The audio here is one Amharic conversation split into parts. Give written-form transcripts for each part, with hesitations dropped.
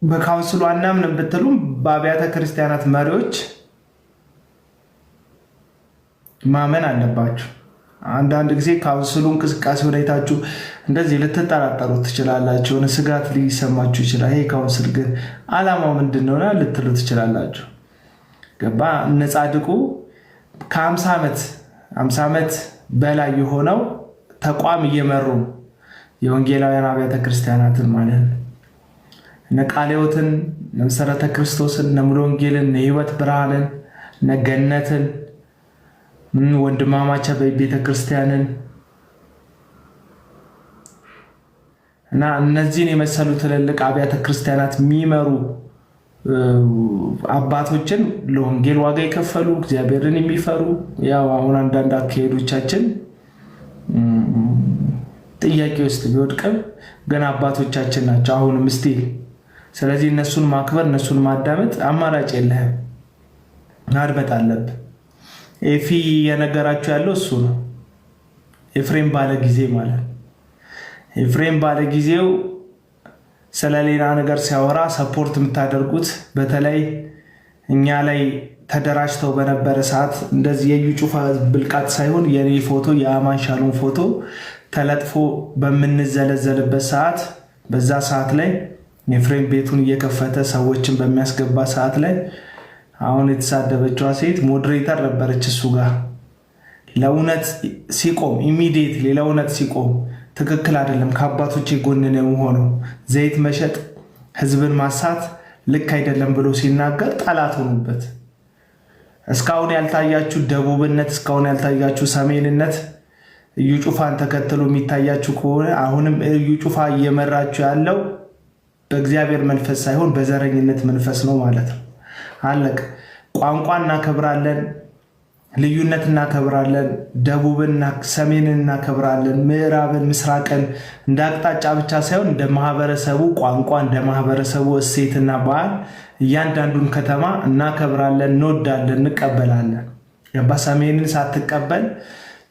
በካውንስሉ አናምንም ብትሉም በአብያተ ክርስቲያናት መሪዎች ማመን አለባችሁ። አንዳንድ ጊዜ ካውንስሉ እንቅስቃሴ ሁኔታችሁ እንደዚህ ልትጠራጠሩ ትችላላችሁ። የሆነ ስጋት ሊሰማችሁ ይችላል። ይሄ ካውንስል ግን አላማው ምንድነው ልትሉ ትችላላችሁ። ገባ? እነ ጻድቁ ከ50 ዓመት በላይ የሆነው ተቋም እየመሩ የወንጌላውያን አብያተ ክርስቲያናትን ማለት ነው። እነ ቃለ ሕይወትን፣ እነ መሰረተ ክርስቶስን፣ እነ ሙሉ ወንጌልን፣ እነ ሕይወት ብርሃንን፣ እነ ገነትን፣ ወንድማማች ቤተ ክርስቲያንን እና እነዚህን የመሰሉ ትልልቅ አብያተ ክርስቲያናት የሚመሩ አባቶችን ለወንጌል ዋጋ የከፈሉ እግዚአብሔርን የሚፈሩ ያው አሁን አንዳንድ አካሄዶቻችን ጥያቄ ውስጥ ቢወድቅም ግን አባቶቻችን ናቸው አሁንም ስቲል። ስለዚህ እነሱን ማክበር እነሱን ማዳመጥ አማራጭ የለህም፣ ማድመጥ አለብህ። ኤፊ የነገራችሁ ያለው እሱ ነው። ኤፍሬም ባለ ጊዜ ማለት ኤፍሬም ባለ ጊዜው ስለሌላ ነገር ሲያወራ ሰፖርት የምታደርጉት በተለይ እኛ ላይ ተደራጅተው በነበረ ሰዓት እንደዚህ የዩ ጩፋ ብልቃት ሳይሆን የኔ ፎቶ የአማን ሻሎም ፎቶ ተለጥፎ በምንዘለዘልበት ሰዓት በዛ ሰዓት ላይ ኤፍሬም ቤቱን እየከፈተ ሰዎችን በሚያስገባ ሰዓት ላይ አሁን የተሳደበችዋ ሴት ሞዴሬተር ነበረች እሱ ጋር። ለእውነት ሲቆም ኢሚዲየትሊ ለእውነት ሲቆም ትክክል አይደለም ከአባቶቼ ጎን ነው ሆነው ዘይት መሸጥ ህዝብን ማሳት ልክ አይደለም ብሎ ሲናገር ጠላት ሆኑበት። እስካሁን ያልታያችሁ ደቡብነት፣ እስካሁን ያልታያችሁ ሰሜንነት እዩ ጩፋን ተከትሎ የሚታያችሁ ከሆነ አሁንም እዩ ጩፋ እየመራችሁ ያለው በእግዚአብሔር መንፈስ ሳይሆን በዘረኝነት መንፈስ ነው ማለት ነው። አለቅ ቋንቋ እናከብራለን፣ ልዩነት እናከብራለን፣ ደቡብና ሰሜንን እናከብራለን፣ ምዕራብን ምስራቅን እንደ አቅጣጫ ብቻ ሳይሆን እንደ ማህበረሰቡ ቋንቋ እንደ ማህበረሰቡ እሴትና ባህል እያንዳንዱን ከተማ እናከብራለን፣ እንወዳለን፣ እንቀበላለን። ገባ? ሰሜንን ሳትቀበል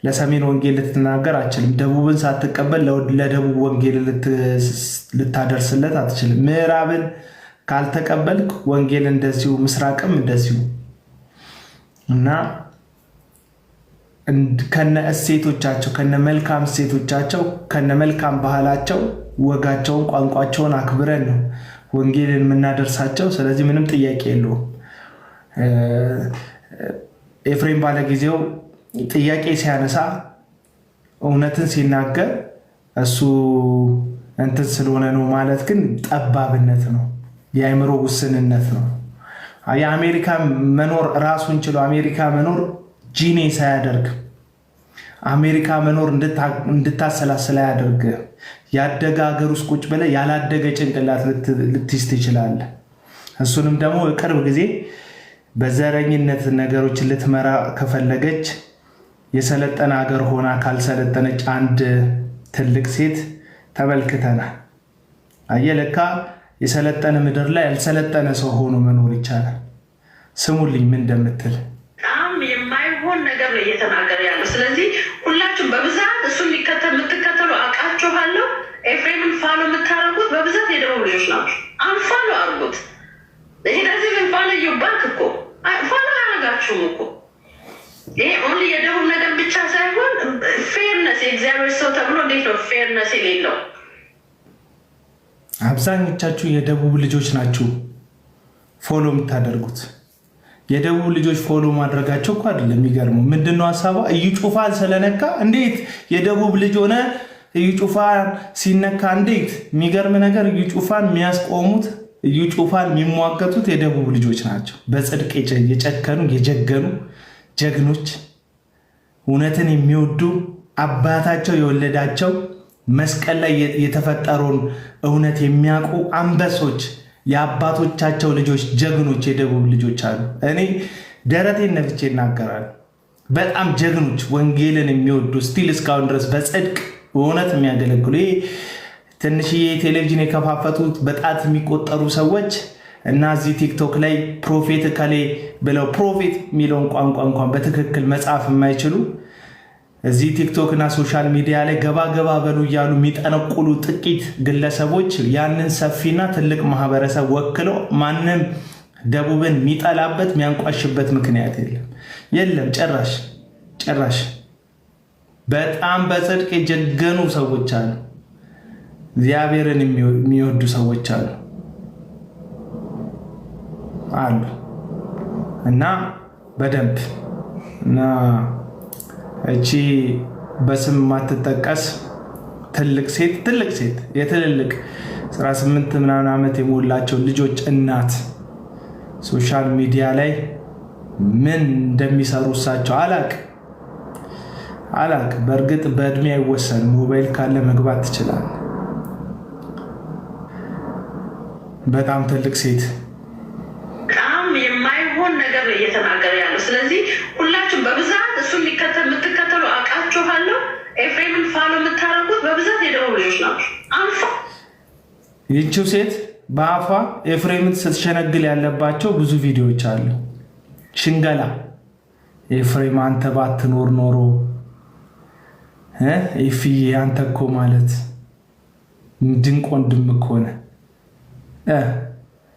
ለሰሜን ወንጌል ልትናገር አትችልም። ደቡብን ሳትቀበል ለደቡብ ወንጌል ልታደርስለት አትችልም። ምዕራብን ካልተቀበልክ ወንጌል እንደዚሁ፣ ምስራቅም እንደዚሁ እና ከነ እሴቶቻቸው ከነ መልካም እሴቶቻቸው ከነ መልካም ባህላቸው ወጋቸውን ቋንቋቸውን አክብረን ነው ወንጌልን የምናደርሳቸው። ስለዚህ ምንም ጥያቄ የለውም። ኤፍሬም ባለጊዜው ጥያቄ ሲያነሳ እውነትን ሲናገር እሱ እንትን ስለሆነ ነው ማለት ግን ጠባብነት ነው፣ የአእምሮ ውስንነት ነው። የአሜሪካ መኖር ራሱን ችሎ አሜሪካ መኖር ጂኔ ሳያደርግ አሜሪካ መኖር እንድታሰላስል ያደርግ። ያደገ ሀገር ውስጥ ቁጭ ብለህ ያላደገ ጭንቅላት ልትይዝ ትችላለህ። እሱንም ደግሞ ቅርብ ጊዜ በዘረኝነት ነገሮችን ልትመራ ከፈለገች የሰለጠነ ሀገር ሆና ካልሰለጠነች አንድ ትልቅ ሴት ተመልክተናል። አየለካ የሰለጠነ ምድር ላይ ያልሰለጠነ ሰው ሆኖ መኖር ይቻላል። ስሙልኝ ምን እንደምትል በጣም የማይሆን ነገር ነው እየተናገረ ያለው። ስለዚህ ሁላችሁም በብዛት እሱን የምትከተሉ አውቃችኋለሁ። ኤፍሬምን ፋሎ የምታደርጉት በብዛት የደቡብ ልጆች ናቸው። አንፋሎ አድርጉት። ይሄ ለዚህ ግን ፋሎ እየባክ እኮ ፋሎ አያደርጋችሁም እኮ። ይሄ ኦንሊ የደቡብ ነገር ብቻ ሳይሆን ፌርነስ፣ የእግዚአብሔር ሰው ተብሎ እንዴት ነው ፌርነስ የሌለው? አብዛኞቻችሁ የደቡብ ልጆች ናችሁ ፎሎ የምታደርጉት። የደቡብ ልጆች ፎሎ ማድረጋቸው እኮ አይደለም የሚገርመው። ምንድነው ሀሳቧ? እዩ ጩፋን ስለነካ እንዴት የደቡብ ልጅ ሆነ እዩ ጩፋን ሲነካ እንዴት? የሚገርም ነገር እዩ ጩፋን የሚያስቆሙት እዩ ጩፋን የሚሟገቱት የደቡብ ልጆች ናቸው። በጽድቅ የጨከኑ የጀገኑ ጀግኖች፣ እውነትን የሚወዱ አባታቸው የወለዳቸው መስቀል ላይ የተፈጠረውን እውነት የሚያውቁ አንበሶች፣ የአባቶቻቸው ልጆች ጀግኖች የደቡብ ልጆች አሉ። እኔ ደረቴን ነፍቼ እናገራለሁ። በጣም ጀግኖች፣ ወንጌልን የሚወዱ ስቲል እስካሁን ድረስ በጽድቅ እውነት የሚያገለግሉ ይሄ ትንሽዬ ቴሌቪዥን የከፋፈቱት በጣት የሚቆጠሩ ሰዎች እና እዚህ ቲክቶክ ላይ ፕሮፌት ከሌ ብለው ፕሮፌት የሚለውን ቋንቋ እንኳን በትክክል መጻፍ የማይችሉ እዚህ ቲክቶክ እና ሶሻል ሚዲያ ላይ ገባ በሉ እያሉ የሚጠነቁሉ ጥቂት ግለሰቦች ያንን ሰፊና ትልቅ ማህበረሰብ ወክለው ማንም ደቡብን የሚጠላበት የሚያንቋሽበት ምክንያት የለም። ጭራሽ በጣም በጽድቅ የጀገኑ ሰዎች አሉ። እግዚአብሔርን የሚወዱ ሰዎች አሉ እና በደንብ እና እቺ በስም ማትጠቀስ ትልቅ ሴት የትልልቅ 18 ምናምን ዓመት የሞላቸው ልጆች እናት ሶሻል ሚዲያ ላይ ምን እንደሚሰሩ እሳቸው አላቅ። በእርግጥ በእድሜ አይወሰንም። ሞባይል ካለ መግባት ትችላለህ። በጣም ትልቅ ሴት በጣም የማይሆን ነገር እየተናገረ ያለው። ስለዚህ ሁላችሁም በብዛት እሱን የምትከተሉ አውቃችኋለሁ። ኤፍሬምን ፋሎ የምታደርጉት በብዛት የደቡብ ልጆች ናቸው። አንፋ ይህችው ሴት በአፏ ኤፍሬምን ስትሸነግል ያለባቸው ብዙ ቪዲዮዎች አሉ። ሽንገላ ኤፍሬም አንተ ባትኖር ኖሮ ኤፍዬ አንተ እኮ ማለት ድንቅ ወንድም እኮ ነህ።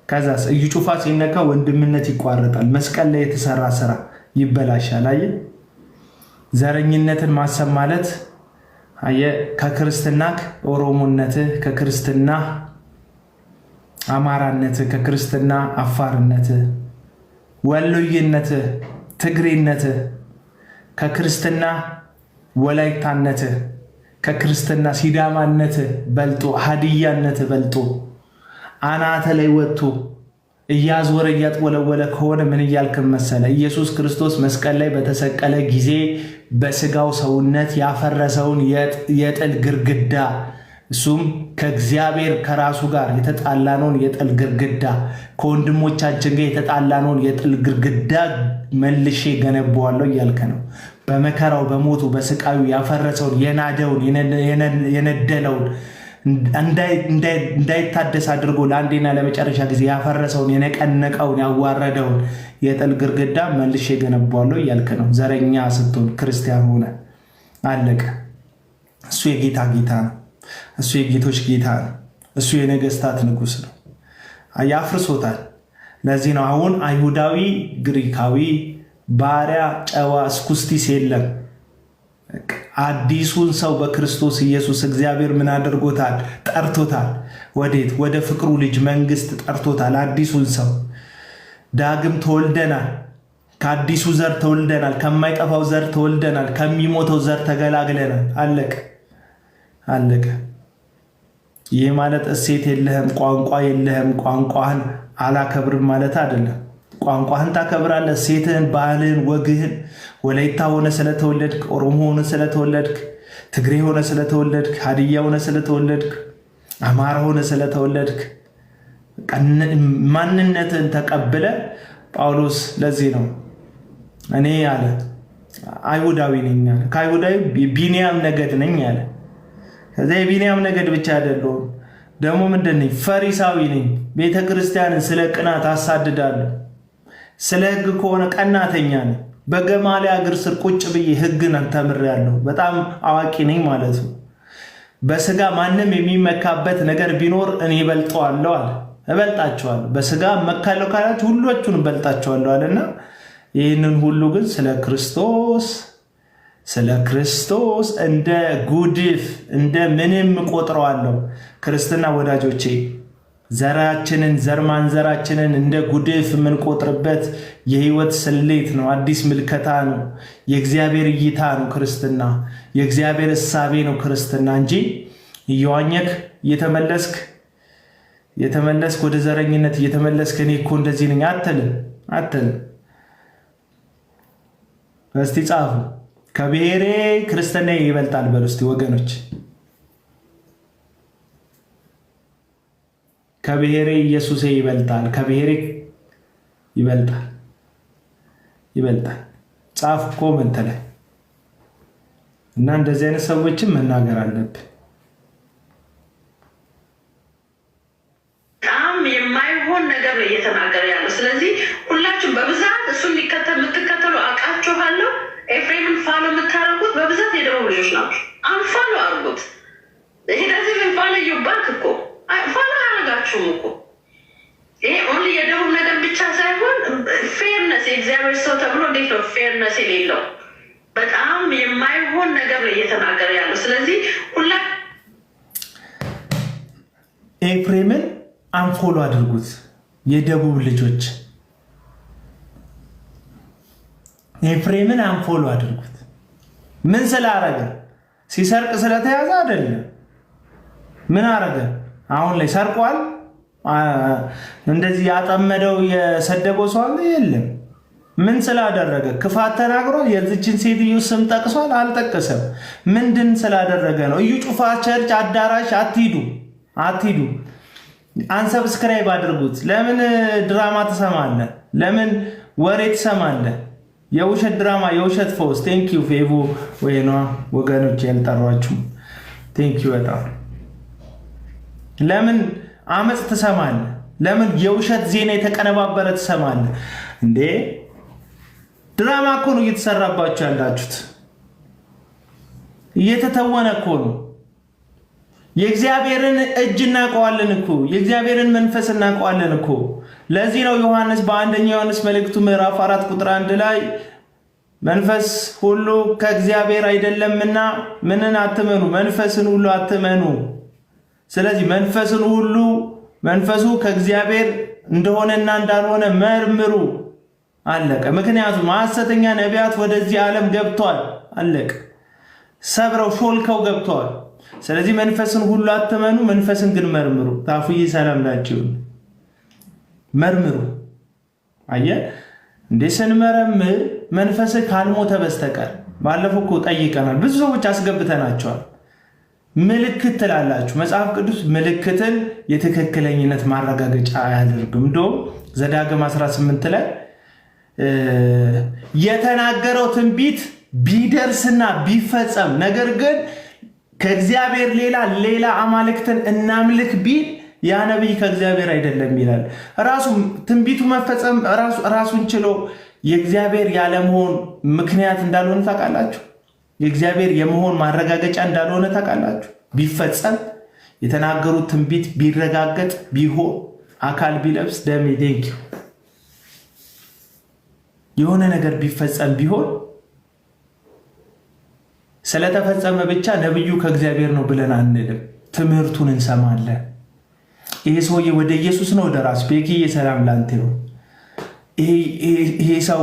ከዛስ እዩ ጩፋ ሲነካ ወንድምነት ይቋረጣል። መስቀል ላይ የተሰራ ስራ ይበላሻል። አየህ፣ ዘረኝነትን ማሰብ ማለት አየህ፣ ከክርስትና ኦሮሞነትህ፣ ከክርስትና አማራነትህ፣ ከክርስትና አፋርነትህ፣ ወሎዬነትህ፣ ትግሬነትህ፣ ከክርስትና ወላይታነትህ፣ ከክርስትና ሲዳማነትህ በልጦ ሀዲያነትህ በልጦ አናተ ላይ ወጥቶ እያዞረ እያጥወለወለ ከሆነ ምን እያልክም መሰለ? ኢየሱስ ክርስቶስ መስቀል ላይ በተሰቀለ ጊዜ በስጋው ሰውነት ያፈረሰውን የጥል ግርግዳ፣ እሱም ከእግዚአብሔር ከራሱ ጋር የተጣላነውን የጥል ግርግዳ፣ ከወንድሞቻችን ጋር የተጣላነውን የጥል ግርግዳ መልሼ ገነባዋለሁ እያልከ ነው። በመከራው በሞቱ በስቃዩ ያፈረሰውን የናደውን የነደለውን እንዳይታደስ አድርጎ ለአንዴና ለመጨረሻ ጊዜ ያፈረሰውን የነቀነቀውን ያዋረደውን የጥል ግርግዳ መልሼ ገነባዋለሁ እያልክ ነው። ዘረኛ ስትሆን ክርስቲያን ሆነ አለቀ። እሱ የጌታ ጌታ ነው። እሱ የጌቶች ጌታ ነው። እሱ የነገስታት ንጉስ ነው። ያፍርሶታል። ለዚህ ነው አሁን አይሁዳዊ፣ ግሪካዊ፣ ባሪያ፣ ጨዋ፣ እስኩስቲስ የለም። አዲሱን ሰው በክርስቶስ ኢየሱስ እግዚአብሔር ምን አድርጎታል? ጠርቶታል። ወዴት? ወደ ፍቅሩ ልጅ መንግስት ጠርቶታል። አዲሱን ሰው ዳግም ተወልደናል። ከአዲሱ ዘር ተወልደናል። ከማይጠፋው ዘር ተወልደናል። ከሚሞተው ዘር ተገላግለናል። አለቀ። ይህ ማለት እሴት የለህም፣ ቋንቋ የለህም፣ ቋንቋህን አላከብርም ማለት አይደለም። ቋንቋህን ታከብራለህ፣ ሴትህን፣ ባህልህን፣ ወግህን። ወላይታ ሆነ ስለተወለድክ፣ ኦሮሞ ሆነ ስለተወለድክ፣ ትግሬ ሆነ ስለተወለድክ፣ ሀዲያ ሆነ ስለተወለድክ፣ አማራ ሆነ ስለተወለድክ ማንነትን ተቀብለ ጳውሎስ ለዚህ ነው እኔ አለ አይሁዳዊ ነኝ አለ። ከአይሁዳዊ ቢንያም ነገድ ነኝ አለ። ከዛ የቢንያም ነገድ ብቻ አይደለሁም ደግሞ ምንድን ነኝ? ፈሪሳዊ ነኝ። ቤተ ክርስቲያንን ስለ ቅናት አሳድዳለሁ። ስለ ህግ ከሆነ ቀናተኛ ነኝ። በገማልያል እግር ስር ቁጭ ብዬ ህግን ተምሬያለሁ። በጣም አዋቂ ነኝ ማለት ነው። በስጋ ማንም የሚመካበት ነገር ቢኖር እኔ እበልጠዋለሁ አለ። እበልጣቸዋለሁ። በስጋ መካለው ካላችሁ ሁላችሁን እበልጣቸዋለሁ አለና ይህንን ሁሉ ግን ስለ ክርስቶስ እንደ ጉድፍ እንደ ምንም ቆጥረዋለሁ። ክርስትና ወዳጆቼ ዘራችንን ዘር ማንዘራችንን እንደ ጉድፍ የምንቆጥርበት የህይወት ስሌት ነው። አዲስ ምልከታ ነው። የእግዚአብሔር እይታ ነው ክርስትና። የእግዚአብሔር እሳቤ ነው ክርስትና እንጂ እየዋኘክ እየተመለስክ ወደ ዘረኝነት እየተመለስክ እኔ እኮ እንደዚህ ነኝ አትልም። እስቲ ጻፉ። ከብሔሬ ክርስትና ይበልጣል በሉ እስቲ ወገኖች። ከብሔሬ ኢየሱስ ይበልጣል። ከብሔሬ ይበልጣል። ጻፍ ኮመንት ላይ እና እንደዚህ አይነት ሰዎችን መናገር አለብን። በጣም የማይሆን ነገር ነው እየተናገረ ያለው። ስለዚህ ሁላችሁም በብዛት እሱን የምትከተሉ አውቃችኋለሁ። ኤፍሬምን ፋሎ የምታደርጉት በብዛት ሁላችሁም እኮ ይሄ ኦንሊ የደቡብ ነገር ብቻ ሳይሆን ፌርነስ የእግዚአብሔር ሰው ተብሎ እንዴት ነው ፌርነስ የሌለው? በጣም የማይሆን ነገር ነው እየተናገረ ያለው። ስለዚህ ሁላ ኤፍሬምን አንፎሎ አድርጉት። የደቡብ ልጆች ኤፍሬምን አንፎሎ አድርጉት። ምን ስላረገ? ሲሰርቅ ስለተያዘ አይደለም። ምን አረገ? አሁን ላይ ሰርቋል። እንደዚህ ያጠመደው የሰደበው ሰው አለ? የለም። ምን ስላደረገ? ክፋት ተናግሮ የዚችን ሴትዮ ስም ጠቅሷል? አልጠቀሰም። ምንድን ስላደረገ ነው? እዩ ጩፋ ቸርች አዳራሽ አትሂዱ። አንሰብስክራይብ አድርጉት። ለምን ድራማ ትሰማለህ? ለምን ወሬ ትሰማለህ? የውሸት ድራማ፣ የውሸት ፈውስ። ቴንኪዩ ፌቮ ወይኗ ወገኖች ያልጠሯችሁ ቴንኪዩ በጣም። ለምን አመፅ ትሰማለህ? ለምን የውሸት ዜና የተቀነባበረ ትሰማለህ? እንዴ ድራማ እኮ ነው እየተሰራባችሁ ያላችሁት። እየተተወነ እኮ ነው። የእግዚአብሔርን እጅ እናውቀዋለን እኮ፣ የእግዚአብሔርን መንፈስ እናውቀዋለን እኮ። ለዚህ ነው ዮሐንስ በአንደኛ ዮሐንስ መልእክቱ ምዕራፍ 4 ቁጥር 1 ላይ መንፈስ ሁሉ ከእግዚአብሔር አይደለምና ምንን አትመኑ? መንፈስን ሁሉ አትመኑ። ስለዚህ መንፈሱ ከእግዚአብሔር እንደሆነና እንዳልሆነ መርምሩ። አለቀ። ምክንያቱም ሐሰተኛ ነቢያት ወደዚህ ዓለም ገብተዋል። አለቀ። ሰብረው ሾልከው ገብተዋል። ስለዚህ መንፈስን ሁሉ አትመኑ፣ መንፈስን ግን መርምሩ። ታፉዬ ሰላም ናችሁ። መርምሩ። አየህ እንዴ ስንመረምር መንፈስ ካልሞተ በስተቀር ባለፈው እኮ ጠይቀናል። ብዙ ሰዎች አስገብተናቸዋል። ምልክት ትላላችሁ። መጽሐፍ ቅዱስ ምልክትን የትክክለኝነት ማረጋገጫ አያደርግም። እንደውም ዘዳግም 18 ላይ የተናገረው ትንቢት ቢደርስና ቢፈጸም ነገር ግን ከእግዚአብሔር ሌላ አማልክትን እናምልክ ቢል ያ ነቢይ ከእግዚአብሔር አይደለም ይላል። ራሱ ትንቢቱ መፈጸም ራሱን ችሎ የእግዚአብሔር ያለመሆን ምክንያት እንዳልሆነ ታውቃላችሁ። የእግዚአብሔር የመሆን ማረጋገጫ እንዳልሆነ ታውቃላችሁ። ቢፈጸም የተናገሩት ትንቢት ቢረጋገጥ ቢሆን አካል ቢለብስ ደሜ ዴንኪው የሆነ ነገር ቢፈጸም ቢሆን ስለተፈጸመ ብቻ ነብዩ ከእግዚአብሔር ነው ብለን አንልም። ትምህርቱን እንሰማለን። ይሄ ሰውዬ ወደ ኢየሱስ ነው ወደ ራሱ ቤኪዬ ሰላም ላንተ ነው። ይሄ ሰው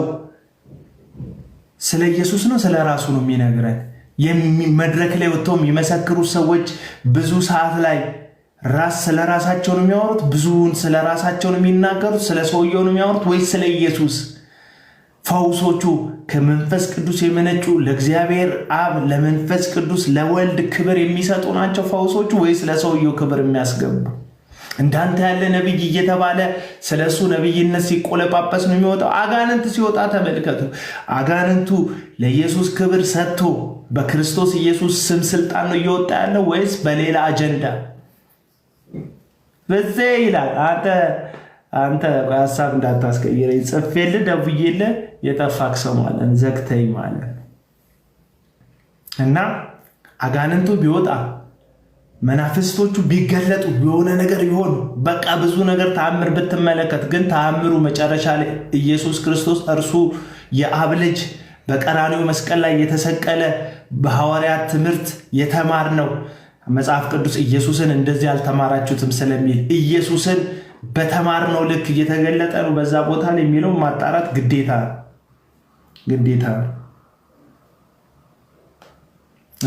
ስለ ኢየሱስ ነው ስለ ራሱ ነው የሚነግረን። መድረክ ላይ ወጥተው የሚመሰክሩ ሰዎች ብዙ ሰዓት ላይ ስለ ራሳቸው ነው የሚያወሩት? ብዙውን ስለ ራሳቸው ነው የሚናገሩት? ስለ ሰውየው ነው የሚያወሩት ወይስ ስለ ኢየሱስ? ፈውሶቹ ከመንፈስ ቅዱስ የመነጩ ለእግዚአብሔር አብ ለመንፈስ ቅዱስ ለወልድ ክብር የሚሰጡ ናቸው ፈውሶቹ ወይስ ለሰውየው ክብር የሚያስገቡ? እንዳንተ ያለ ነብይ እየተባለ ስለሱ ነብይነት ሲቆለጳጳስ ነው የሚወጣው። አጋንንት ሲወጣ ተመልከቱ። አጋንንቱ ለኢየሱስ ክብር ሰጥቶ በክርስቶስ ኢየሱስ ስም ስልጣን ነው እየወጣ ያለው ወይስ በሌላ አጀንዳ? በዚህ ይላል አንተ ሐሳብ እንዳታስቀይረኝ ጽፌልህ ደውዬልህ የጠፋክ ሰው ማለት ዘግተኝ ማለት እና አጋንንቱ ቢወጣ መናፍስቶቹ ቢገለጡ የሆነ ነገር ቢሆን በቃ ብዙ ነገር ተአምር ብትመለከት ግን ተአምሩ መጨረሻ ላይ ኢየሱስ ክርስቶስ እርሱ የአብ ልጅ በቀራንዮ መስቀል ላይ የተሰቀለ በሐዋርያት ትምህርት የተማርነው መጽሐፍ ቅዱስ ኢየሱስን እንደዚህ አልተማራችሁትም ስለሚል ኢየሱስን በተማርነው ልክ እየተገለጠ ነው በዛ ቦታ ላይ የሚለው ማጣራት ግዴታ ነው።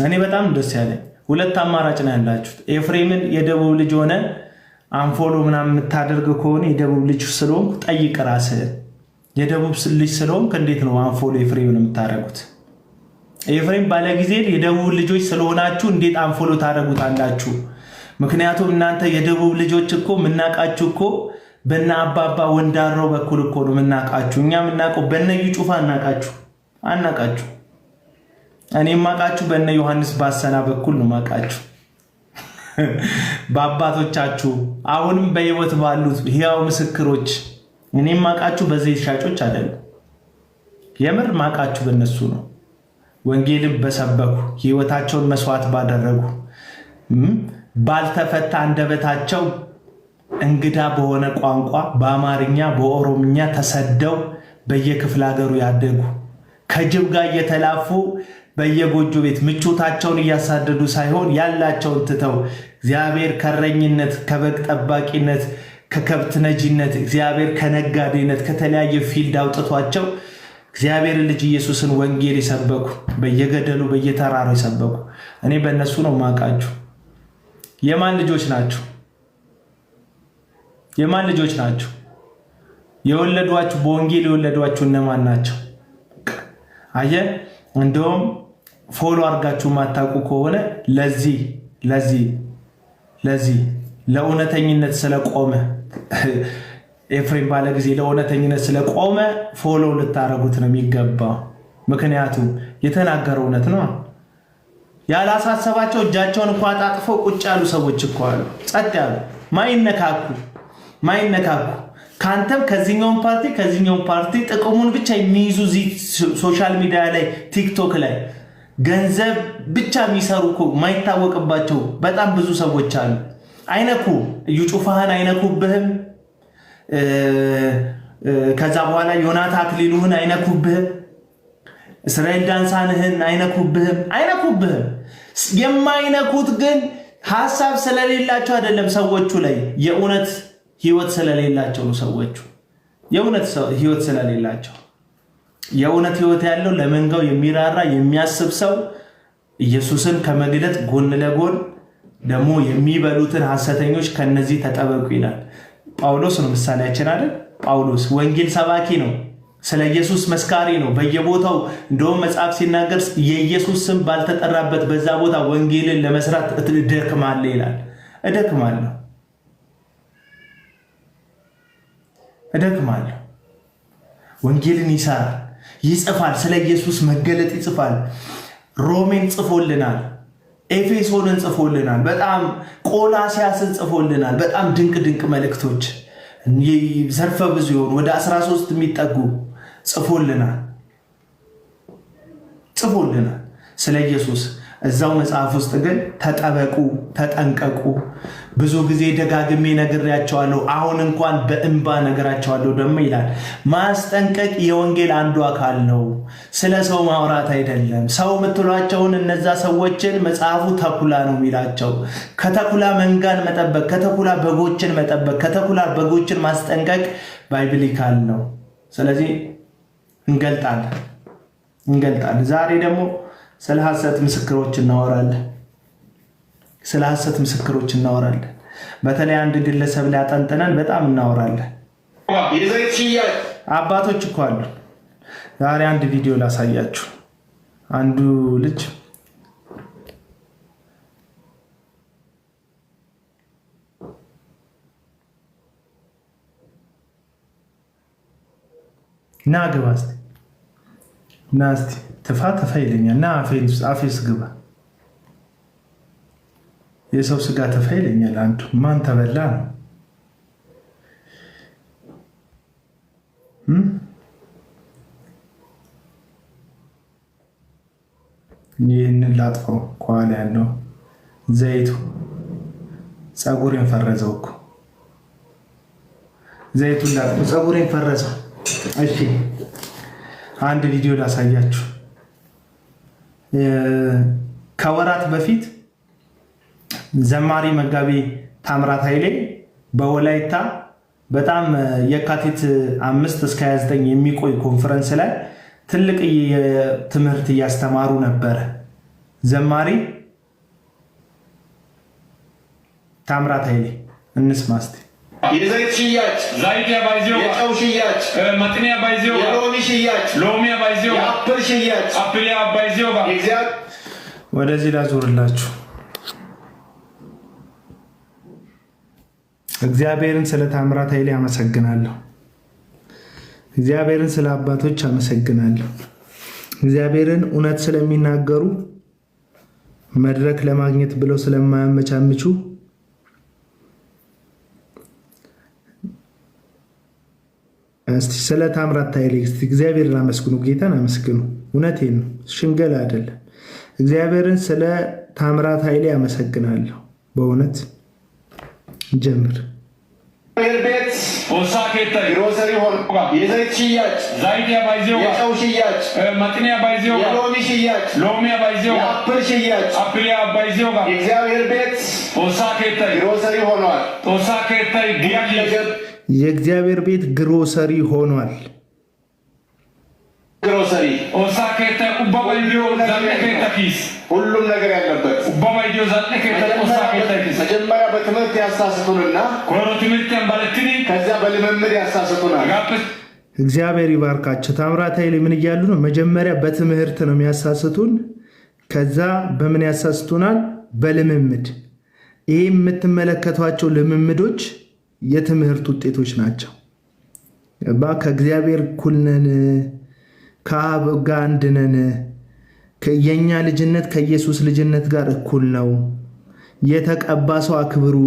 እኔ በጣም ደስ ያለኝ ሁለት አማራጭ ነው ያላችሁት። ኤፍሬምን የደቡብ ልጅ ሆነ አንፎሎ ምናምን የምታደርግ ከሆነ የደቡብ ልጅ ስለሆንክ ጠይቅ ራስህን። የደቡብ ልጅ ስለሆንክ እንዴት ነው አንፎሎ ኤፍሬምን የምታደርጉት? ኤፍሬም ባለጊዜ የደቡብ ልጆች ስለሆናችሁ እንዴት አንፎሎ ታደርጉታላችሁ? ምክንያቱም እናንተ የደቡብ ልጆች እኮ ምናቃችሁ እኮ በእነ አባባ ወንዳሮ በኩል እኮ ነው ምናቃችሁ። እኛ ምናቀው በእነ እዩ ጩፋ አናቃችሁ። እኔ ማቃችሁ በእነ ዮሐንስ ባሰና በኩል ነው ማቃችሁ። በአባቶቻችሁ አሁንም በህይወት ባሉት ሕያው ምስክሮች እኔ ማቃችሁ በዘይት ሻጮች አይደለም። የምር ማቃችሁ በእነሱ ነው። ወንጌልን በሰበኩ ህይወታቸውን መስዋዕት ባደረጉ ባልተፈታ አንደበታቸው እንግዳ በሆነ ቋንቋ በአማርኛ በኦሮምኛ ተሰደው በየክፍለ ሀገሩ ያደጉ ከጅብ ጋር እየተላፉ በየጎጆ ቤት ምቾታቸውን እያሳደዱ ሳይሆን ያላቸውን ትተው እግዚአብሔር ከረኝነት፣ ከበግ ጠባቂነት፣ ከከብት ነጂነት፣ እግዚአብሔር ከነጋዴነት ከተለያየ ፊልድ አውጥቷቸው እግዚአብሔር ልጅ ኢየሱስን ወንጌል ይሰበኩ በየገደሉ በየተራራው ይሰበኩ። እኔ በእነሱ ነው ማውቃችሁ። የማን ልጆች ናቸው? የማን ልጆች ናቸው? የወለዷችሁ በወንጌል የወለዷችሁ እነማን ናቸው? አየ እንደውም ፎሎ አድርጋችሁ ማታውቁ ከሆነ ለዚህ ለእውነተኝነት ስለቆመ ኤፍሬም ባለ ጊዜ ለእውነተኝነት ስለቆመ ፎሎ ልታረጉት ነው የሚገባው። ምክንያቱም የተናገረው እውነት ነው። ያላሳሰባቸው እጃቸውን እንኳን አጣጥፈው ቁጭ ያሉ ሰዎች እኮ አሉ። ጸጥ ያሉ ማይነካኩ ካንተም ከዚህኛውን ፓርቲ ጥቅሙን ብቻ የሚይዙ ሶሻል ሚዲያ ላይ ቲክቶክ ላይ ገንዘብ ብቻ የሚሰሩ እኮ ማይታወቅባቸው በጣም ብዙ ሰዎች አሉ። አይነኩ እዩ ጩፋህን አይነኩብህም። ከዛ በኋላ ዮናታ አክሊሉህን አይነኩብህም። እስራኤል ዳንሳንህን አይነኩብህም። የማይነኩት ግን ሐሳብ ስለሌላቸው አይደለም። ሰዎቹ ላይ የእውነት ህይወት ስለሌላቸው ነው። ሰዎቹ የእውነት ህይወት ስለሌላቸው የእውነት ህይወት ያለው ለመንጋው የሚራራ የሚያስብ ሰው ኢየሱስን ከመግለጥ ጎን ለጎን ደግሞ የሚበሉትን ሐሰተኞች ከነዚህ ተጠበቁ ይላል። ጳውሎስ ነው ምሳሌያችን አይደል? ጳውሎስ ወንጌል ሰባኪ ነው። ስለ ኢየሱስ መስካሪ ነው። በየቦታው እንደውም መጽሐፍ ሲናገር የኢየሱስ ስም ባልተጠራበት በዛ ቦታ ወንጌልን ለመስራት እደክማለሁ ይላል። እደክማለሁ። ወንጌልን ይሰራል፣ ይጽፋል፣ ስለ ኢየሱስ መገለጥ ይጽፋል። ሮሜን ጽፎልናል፣ ኤፌሶንን ጽፎልናል፣ በጣም ቆላሲያስን ጽፎልናል። በጣም ድንቅ መልእክቶች ዘርፈ ብዙ የሆኑ ወደ 13 የሚጠጉ ጽፎልናል ስለ ኢየሱስ። እዛው መጽሐፍ ውስጥ ግን ተጠበቁ፣ ተጠንቀቁ። ብዙ ጊዜ ደጋግሜ ነግሬያቸዋለሁ፣ አሁን እንኳን በእንባ ነገራቸዋለሁ ደግሞ ይላል። ማስጠንቀቅ የወንጌል አንዱ አካል ነው። ስለ ሰው ማውራት አይደለም። ሰው የምትሏቸውን እነዛ ሰዎችን መጽሐፉ ተኩላ ነው የሚላቸው። ከተኩላ መንጋን መጠበቅ፣ ከተኩላ በጎችን መጠበቅ፣ ከተኩላ በጎችን ማስጠንቀቅ ባይብሊካል ነው። ስለዚህ እንገልጣለን። ዛሬ ደግሞ ስለ ሐሰት ምስክሮች እናወራለን። በተለይ አንድ ግለሰብ ላይ አጠንጥነን በጣም እናወራለን። አባቶች እኮ አሉ። ዛሬ አንድ ቪዲዮ ላሳያችሁ። አንዱ ልጅ ና ግባ እስቲ ተፋ ይለኛል። ና አፌስ ግባ። የሰው ስጋ ተፋ ይለኛል። አንዱ ማን ተበላ ነው? ይህንን ላጥፈው። ከኋላ ያለው ዘይቱ ፀጉሬን ፈረዘው እኮ ዘይቱን ላጥፈው። ፀጉሬን ፈረዘው። እሺ አንድ ቪዲዮ ላሳያችሁ። ከወራት በፊት ዘማሪ መጋቢ ታምራት ኃይሌ በወላይታ በጣም የካቲት 5 እስከ 29 የሚቆይ ኮንፈረንስ ላይ ትልቅ ትምህርት እያስተማሩ ነበር። ዘማሪ ታምራት ኃይሌ እንስማ እስቲ። የዘይት ሽያጭ፣ የጨው ሽያጭ፣ መጥኒያ ባይዚዮ፣ የሎሚ ሽያጭ፣ ሎሚያ ባይዚዮ፣ የአፕል ሽያጭ፣ አፕሊያ ባይዚዮ። ወደዚህ ላዞርላችሁ። እግዚአብሔርን ስለ ታምራት ኃይሌ አመሰግናለሁ። እግዚአብሔርን ስለ አባቶች አመሰግናለሁ። እግዚአብሔርን እውነት ስለሚናገሩ መድረክ ለማግኘት ብለው ስለማያመቻምቹ እስቲ ስለ ታምራት ኃይሌ እግዚአብሔርን አመስግኑ፣ ጌታን አመስግኑ። እውነቴን ነው፣ ሽንገላ አይደለም። እግዚአብሔርን ስለ ታምራት ኃይሌ አመሰግናለሁ። በእውነት ጀምር ቤት ኦሳኬታ ግሮሰሪ ሆኖ የዘይት ሽያጭ ዛይት ያባይዘው የጨው ሽያጭ መጥኒያ ባይዘው የሎሚ ሽያጭ ሎሚ ያባይዘው የአፕል ሽያጭ አፕል ያባይዘው የእግዚአብሔር ቤት ኦሳኬታ ግሮሰሪ ሆኗል። ኦሳኬታ የእግዚአብሔር ቤት ግሮሰሪ ሆኗል። ግሮሰሪ ኦሳኬታ ኡባባይዲዮ ዛልከታ ኪስ ሁሉም ነገር ያለበት ኡባባይዲዮ ዛልከታ ኦሳኬታ ኪስ መጀመሪያ በትምህርት ያሳስቱንና ኮሮ ትምህርት ያንባለትኒ ከዛ በልምምድ ያሳስቱናል። እግዚአብሔር ይባርካቸው። ታምራት ኃይሌ ምን እያሉ ነው? መጀመሪያ በትምህርት ነው የሚያሳስቱን፣ ከዛ በምን ያሳስቱናል? በልምምድ። ይሄ የምትመለከቷቸው ልምምዶች የትምህርት ውጤቶች ናቸው። ከእግዚአብሔር እኩል ነን፣ ከአብ ጋር አንድ ነን፣ የእኛ ልጅነት ከኢየሱስ ልጅነት ጋር እኩል ነው፣ የተቀባ ሰው አክብሩ፣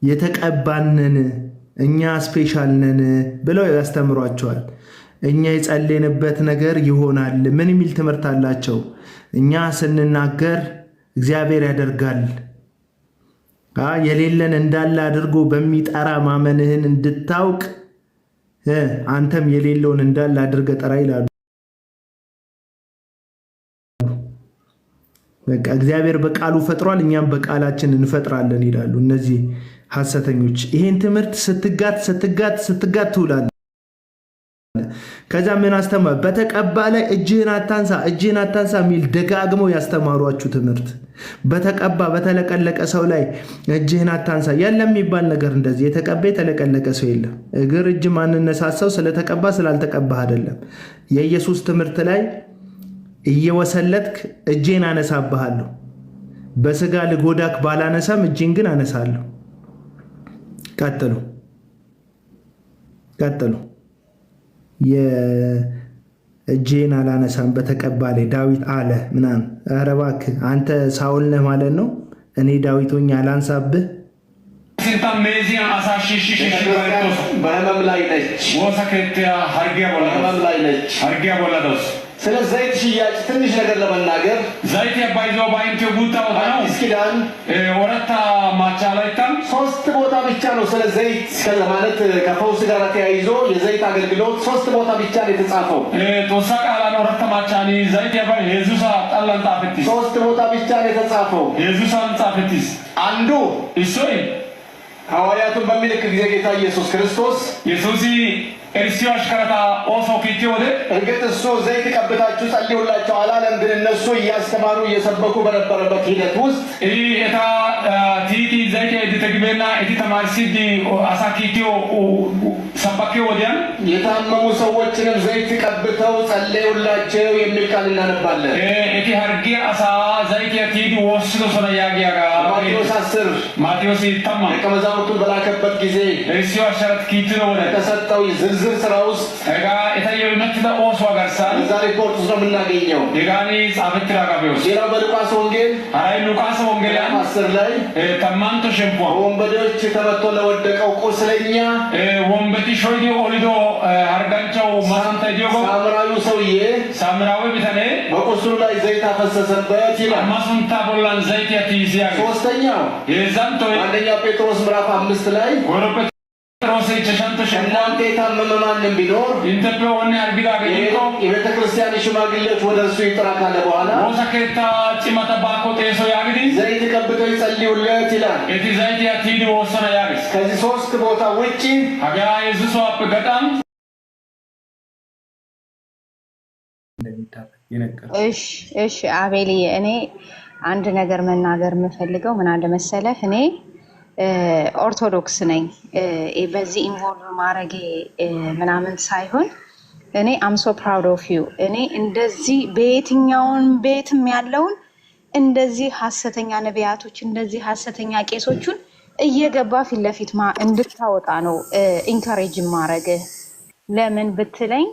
የተቀባነን እኛ ስፔሻል ነን ብለው ያስተምሯቸዋል። እኛ የጸለይንበት ነገር ይሆናል። ምን የሚል ትምህርት አላቸው? እኛ ስንናገር እግዚአብሔር ያደርጋል። የሌለን እንዳለ አድርጎ በሚጠራ ማመንህን እንድታውቅ አንተም የሌለውን እንዳለ አድርገ ጠራ ይላሉ። በቃ እግዚአብሔር በቃሉ ፈጥሯል፣ እኛም በቃላችን እንፈጥራለን ይላሉ እነዚህ ሐሰተኞች። ይሄን ትምህርት ስትጋት ትውላለህ። ከዛ ምን አስተማር? በተቀባ ላይ እጅህን አታንሳ የሚል ደጋግመው ያስተማሯችሁ ትምህርት። በተቀባ በተለቀለቀ ሰው ላይ እጅህን አታንሳ የለም የሚባል ነገር። እንደዚህ የተቀባ የተለቀለቀ ሰው የለም። እግር እጅ ማንነሳሰው ስለተቀባ ስላልተቀባህ አይደለም። የኢየሱስ ትምህርት ላይ እየወሰለትክ እጄን አነሳብሃለሁ፣ በስጋ ልጎዳክ ባላነሳም እጄን ግን አነሳለሁ። ቀጥሉ። የእጄን አላነሳም በተቀባ ላይ ዳዊት አለ ምናምን። ኧረ እባክህ አንተ ሳውል ነህ ማለት ነው። እኔ ዳዊት ሆኜ አላንሳብህ። በህመም ላይ ነች። ስለ ዘይት ሽያጭ ትንሽ ነገር ለመናገር ዘይት ያባይዘው ባይንቴ ጉታው ነው። እስኪዳን ወረታ ማቻላይታም 3 ቦታ ብቻ ነው ስለ ዘይት ማለት ከፈውስ ጋር ተያይዞ የዘይት አገልግሎት 3 ቦታ ብቻ ነው የተጻፈው። ቶሳቃላ ነው ወረታ ማቻኒ ዘይት ያባይ ኢየሱስ አጣላን ጣፈቲ 3 ቦታ ብቻ ነው የተጻፈው። ኢየሱስ አንጻፈቲስ አንዱ እሶይ ሐዋርያቱን በሚልክ ጊዜ ጌታ ኢየሱስ ክርስቶስ ኢየሱስ ኤርሲዮ አሽከረታ ኦሶ ኪቲዮደ እርግጥ እሱ ዘይት ቀብታችሁ ጸልዩላቸው አላለም። ግን እነሱ እያስተማሩ እየሰበኩ በነበረበት ሂደት ውስጥ እታ ቲቲ ዘይት እድተግበና እቲ ተማርሲዲ አሳኪቲዮ ሰበከ ወዲያን የታመሙ ሰዎችንም ዘይት ቀብተው ጸልዩላቸው የሚል ቃል እናነባለን። እቲ ሀርጌ አሳ ዘይት የቲዲ ወስዶ ሰነያጊያጋ ማቴዎስ ይተማ ከመዛሙርቱን በላከበት ጊዜ ኤርሲዮ አሽከረት ኪቲዮ ወደ ተሰጠው ዝርዝር ስራ ውስጥ እጋ የታየው መጥቶ ኦሶ ጋርሳን ዛሬ ሪፖርት ውስጥ ነው የምናገኘው። የጋኒ ጻፈት ራጋቢውስ ሌላው በሉቃስ ወንጌል ሉቃስ ወንጌል 10 ላይ ተማንቶ ሸምፖ ወንበዴዎች ተመቶ ለወደቀው ቁስለኛ ወንበዴ ሾይዲ ኦሊዶ አርጋንቸው ማንተ ዲዮጎ ሳምራዊ ቢተኔ በቁስሉ ላይ ዘይት አፈሰሰበት ይላል። ማሱንታ ቦላን ዘይት ያትይዚያ። ሶስተኛው የዛንቶ አንደኛ ጴጥሮስ ምዕራፍ 5 ላይ ወረበት እናንተ የታመመ ማንም ቢኖር የቤተ ክርስቲያን ሽማግሌዎች ወደ እርሱ ይጥራ ካለ በኋላ ዘይት ቀብተው ይጸልዩለት ይላል። ከዚህ 3 ቦታ ውጪ እሺ አቤልዬ፣ እኔ አንድ ነገር መናገር የምፈልገው ምን አለ መሰለህ፣ እኔ ኦርቶዶክስ ነኝ። በዚህ ኢንቮልቭ ማድረጌ ምናምን ሳይሆን እኔ አምሶ ፕራውድ ኦፍ ዩ። እኔ እንደዚህ በየትኛውን ቤትም ያለውን እንደዚህ ሐሰተኛ ነቢያቶች እንደዚህ ሐሰተኛ ቄሶቹን እየገባ ፊት ለፊት እንድታወጣ ነው ኢንካሬጅ ማድረግ። ለምን ብትለኝ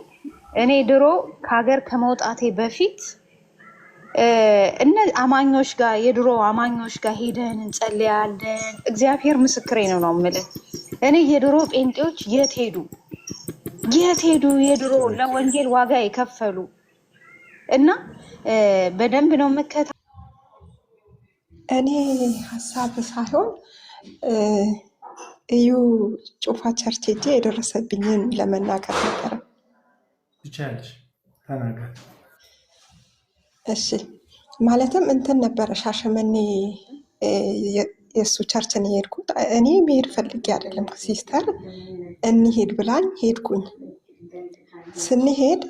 እኔ ድሮ ከሀገር ከመውጣቴ በፊት አማኞች ጋር የድሮ አማኞች ጋር ሄደን እንጸልያለን። እግዚአብሔር ምስክሬ ነው የምልህ። እኔ የድሮ ጴንጤዎች የት ሄዱ የድሮ ለወንጌል ዋጋ የከፈሉ እና በደንብ ነው የምከታ። እኔ ሀሳብ ሳይሆን እዩ ጩፋ ቸርች ሄጄ የደረሰብኝን ለመናገር ነበረ። ይቻልሽ ተናገር። እሺ ማለትም እንትን ነበረ ሻሸመኔ የእሱ ቸርችን የሄድኩት እኔ መሄድ ፈልጌ አይደለም። ሲስተር እንሂድ ብላኝ ሄድኩኝ። ስንሄድ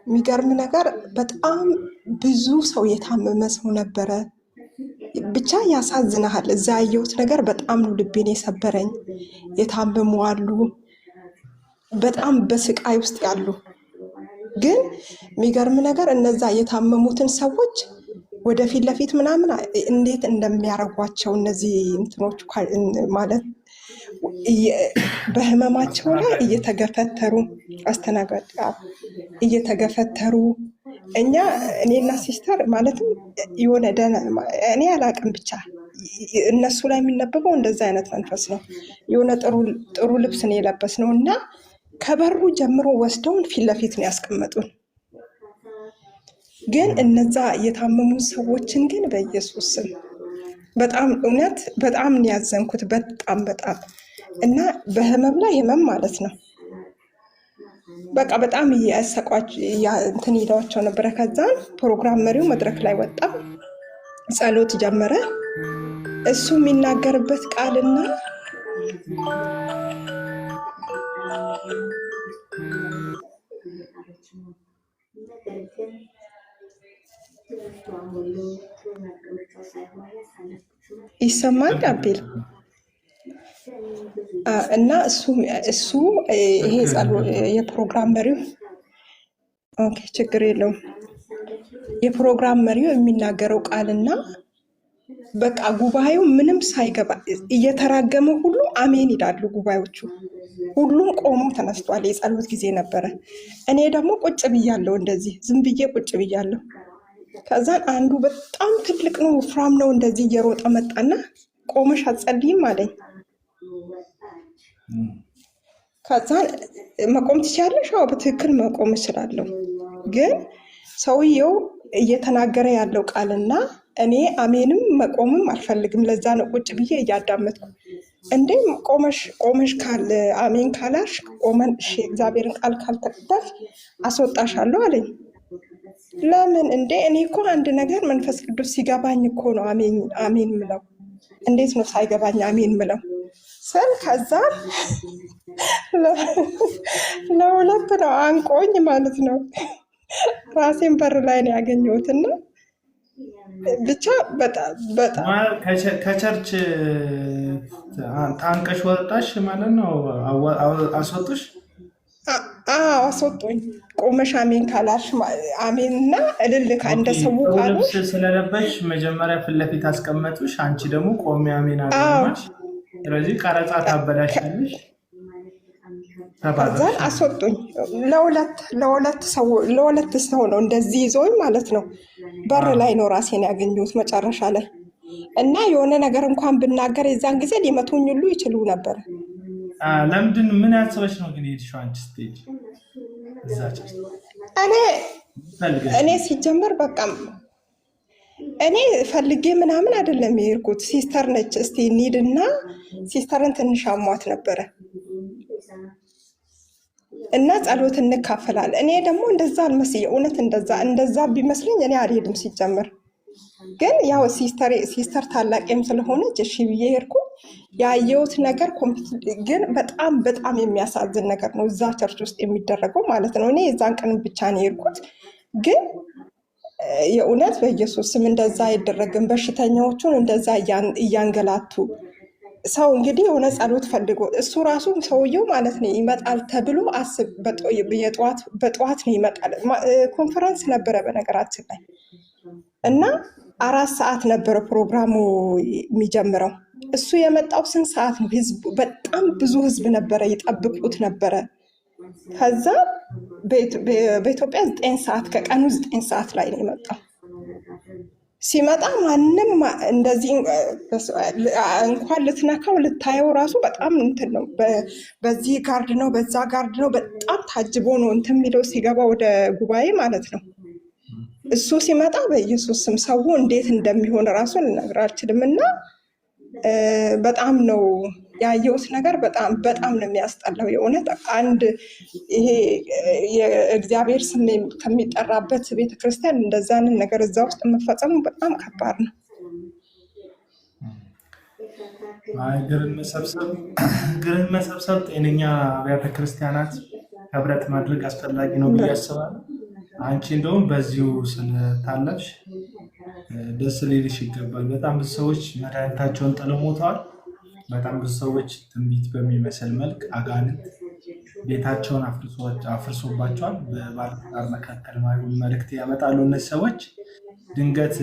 የሚገርም ነገር በጣም ብዙ ሰው የታመመ ሰው ነበረ። ብቻ ያሳዝናሃል። እዛ ያየሁት ነገር በጣም ነው ልቤን የሰበረኝ። የታመሙ አሉ፣ በጣም በስቃይ ውስጥ ያሉ። ግን የሚገርም ነገር እነዛ የታመሙትን ሰዎች ወደፊት ለፊት ምናምን እንዴት እንደሚያደርጓቸው እነዚህ እንትኖች ማለት በህመማቸው ላይ እየተገፈተሩ አስተናጋጅ እየተገፈተሩ እኔና ሲስተር ማለትም የሆነ እኔ አላቅም ብቻ እነሱ ላይ የሚነበበው እንደዛ አይነት መንፈስ ነው። የሆነ ጥሩ ልብስ ነው የለበስነው እና ከበሩ ጀምሮ ወስደውን ፊት ለፊት ነው ያስቀመጡን። ግን እነዛ የታመሙ ሰዎችን ግን በኢየሱስ ስም በጣም እውነት በጣም ነው ያዘንኩት። በጣም እና በህመም ላይ ህመም ማለት ነው። በቃ በጣም እንትን ይለዋቸው ነበረ። ከዛን ፕሮግራም መሪው መድረክ ላይ ወጣ፣ ጸሎት ጀመረ። እሱ የሚናገርበት ቃልና ይሰማል አቤል እና እሱ ይሄ የፕሮግራም መሪው ኦኬ ችግር የለውም። የፕሮግራም መሪው የሚናገረው ቃልና በቃ ጉባኤው ምንም ሳይገባ እየተራገመ ሁሉ አሜን ይላሉ። ጉባኤዎቹ ሁሉም ቆሞ ተነስቷል። የጸሎት ጊዜ ነበረ። እኔ ደግሞ ቁጭ ብያለሁ፣ እንደዚህ ዝም ብዬ ቁጭ ብያለሁ። ከዛን አንዱ በጣም ትልቅ ነው፣ ወፍራም ነው፣ እንደዚህ እየሮጠ መጣና ቆመሽ አትጸልይም አለኝ። ከዛን መቆም ትችያለሽ? አዎ በትክክል መቆም እችላለሁ። ግን ሰውየው እየተናገረ ያለው ቃልና እኔ አሜንም መቆምም አልፈልግም። ለዛ ነው ቁጭ ብዬ እያዳመጥኩ። እንዴ ቆመሽ ካል አሜን ካላሽ ቆመን እግዚአብሔርን ቃል ካልተቀበልሽ አስወጣሻለሁ አለኝ። ለምን እንዴ? እኔ እኮ አንድ ነገር መንፈስ ቅዱስ ሲገባኝ እኮ ነው አሜን ምለው። እንዴት ነው ሳይገባኝ አሜን ምለው ስል ከዛ ለሁለት ነው አንቆኝ ማለት ነው። ራሴን በር ላይ ነው ያገኘሁትና ብቻ በጣም ከቸርች ታንቀሽ ወጣሽ ማለት ነው። አስወጡሽ? አዎ አስወጡኝ። ቆመሽ አሜን ካላሽ አሜንና እልልካ እንደ ሰው ቃሉ ስለለበሽ መጀመሪያ ፊት ለፊት አስቀመጡሽ። አንቺ ደግሞ ቆሜ አሜን አለሽ። ስለዚህ ቀረጻ ታበላሻለሽ። ከዛን አስወጡኝ። ለሁለት ሰው ነው እንደዚህ ይዞኝ ማለት ነው። በር ላይ ነው ራሴን ያገኘሁት መጨረሻ ላይ እና የሆነ ነገር እንኳን ብናገር የዛን ጊዜ ሊመቱኝ ሁሉ ይችሉ ነበር። ለምንድን ምን ያስበሽ ነው ግን ሄድሽው አንቺ ስቴጅ? እኔ ሲጀመር በቃ እኔ ፈልጌ ምናምን አይደለም የሄድኩት። ሲስተር ነች እስቲ እንሂድና ሲስተርን ትንሽ አሟት ነበረ እና ጸሎት እንካፈላለን። እኔ ደግሞ እንደዛ አልመስዬ እውነት እንደዛ ቢመስለኝ እኔ አልሄድም ሲጀመር። ግን ያው ሲስተር ታላቅም ስለሆነች እሺ ብዬ ሄድኩ። ያየሁት ነገር ግን በጣም የሚያሳዝን ነገር ነው እዛ ቸርች ውስጥ የሚደረገው ማለት ነው። እኔ የዛን ቀን ብቻ ነው የሄድኩት። ግን የእውነት በኢየሱስ ስም እንደዛ አይደረግም። በሽተኛዎቹን እንደዛ እያንገላቱ ሰው እንግዲህ የሆነ ጸሎት ፈልጎ እሱ ራሱ ሰውየው ማለት ነው ይመጣል ተብሎ አስብ። በጠዋት ነው ይመጣል። ኮንፈረንስ ነበረ በነገራችን ላይ እና 4 ሰዓት ነበረ ፕሮግራሙ የሚጀምረው። እሱ የመጣው ስንት ሰዓት ነው? በጣም ብዙ ህዝብ ነበረ ይጠብቁት ነበረ። ከዛ በኢትዮጵያ 9 ሰዓት ከቀኑ 9 ሰዓት ላይ ነው የመጣው። ሲመጣ ማንም እንደዚህ እንኳን ልትነካው ልታየው ራሱ በጣም እንትን ነው። በዚህ ጋርድ ነው በዛ ጋርድ ነው በጣም ታጅቦ ነው እንትን የሚለው ሲገባ ወደ ጉባኤ ማለት ነው። እሱ ሲመጣ በኢየሱስ ስም ሰው እንዴት እንደሚሆን ራሱ ልነግር አልችልም። እና በጣም ነው ያየሁት ነገር በጣም በጣም ነው የሚያስጠላው። የእውነት አንድ ይሄ የእግዚአብሔር ስም ከሚጠራበት ቤተክርስቲያን እንደዛንን ነገር እዛ ውስጥ መፈጸሙ በጣም ከባድ ነው። ግርን መሰብሰብ ጤነኛ አብያተ ክርስቲያናት ህብረት ማድረግ አስፈላጊ ነው ብዬ አስባለሁ። አንቺ እንደውም በዚሁ ስለታለፍሽ ደስ ሊልሽ ይገባል። በጣም ብዙ ሰዎች መድኃኒታቸውን ጥለው ሞተዋል። በጣም ብዙ ሰዎች ትንቢት በሚመስል መልክ አጋንንት ቤታቸውን አፍርሶባቸዋል። በባለትዳር መካከል መልእክት ያመጣሉ እነዚህ ሰዎች። ድንገት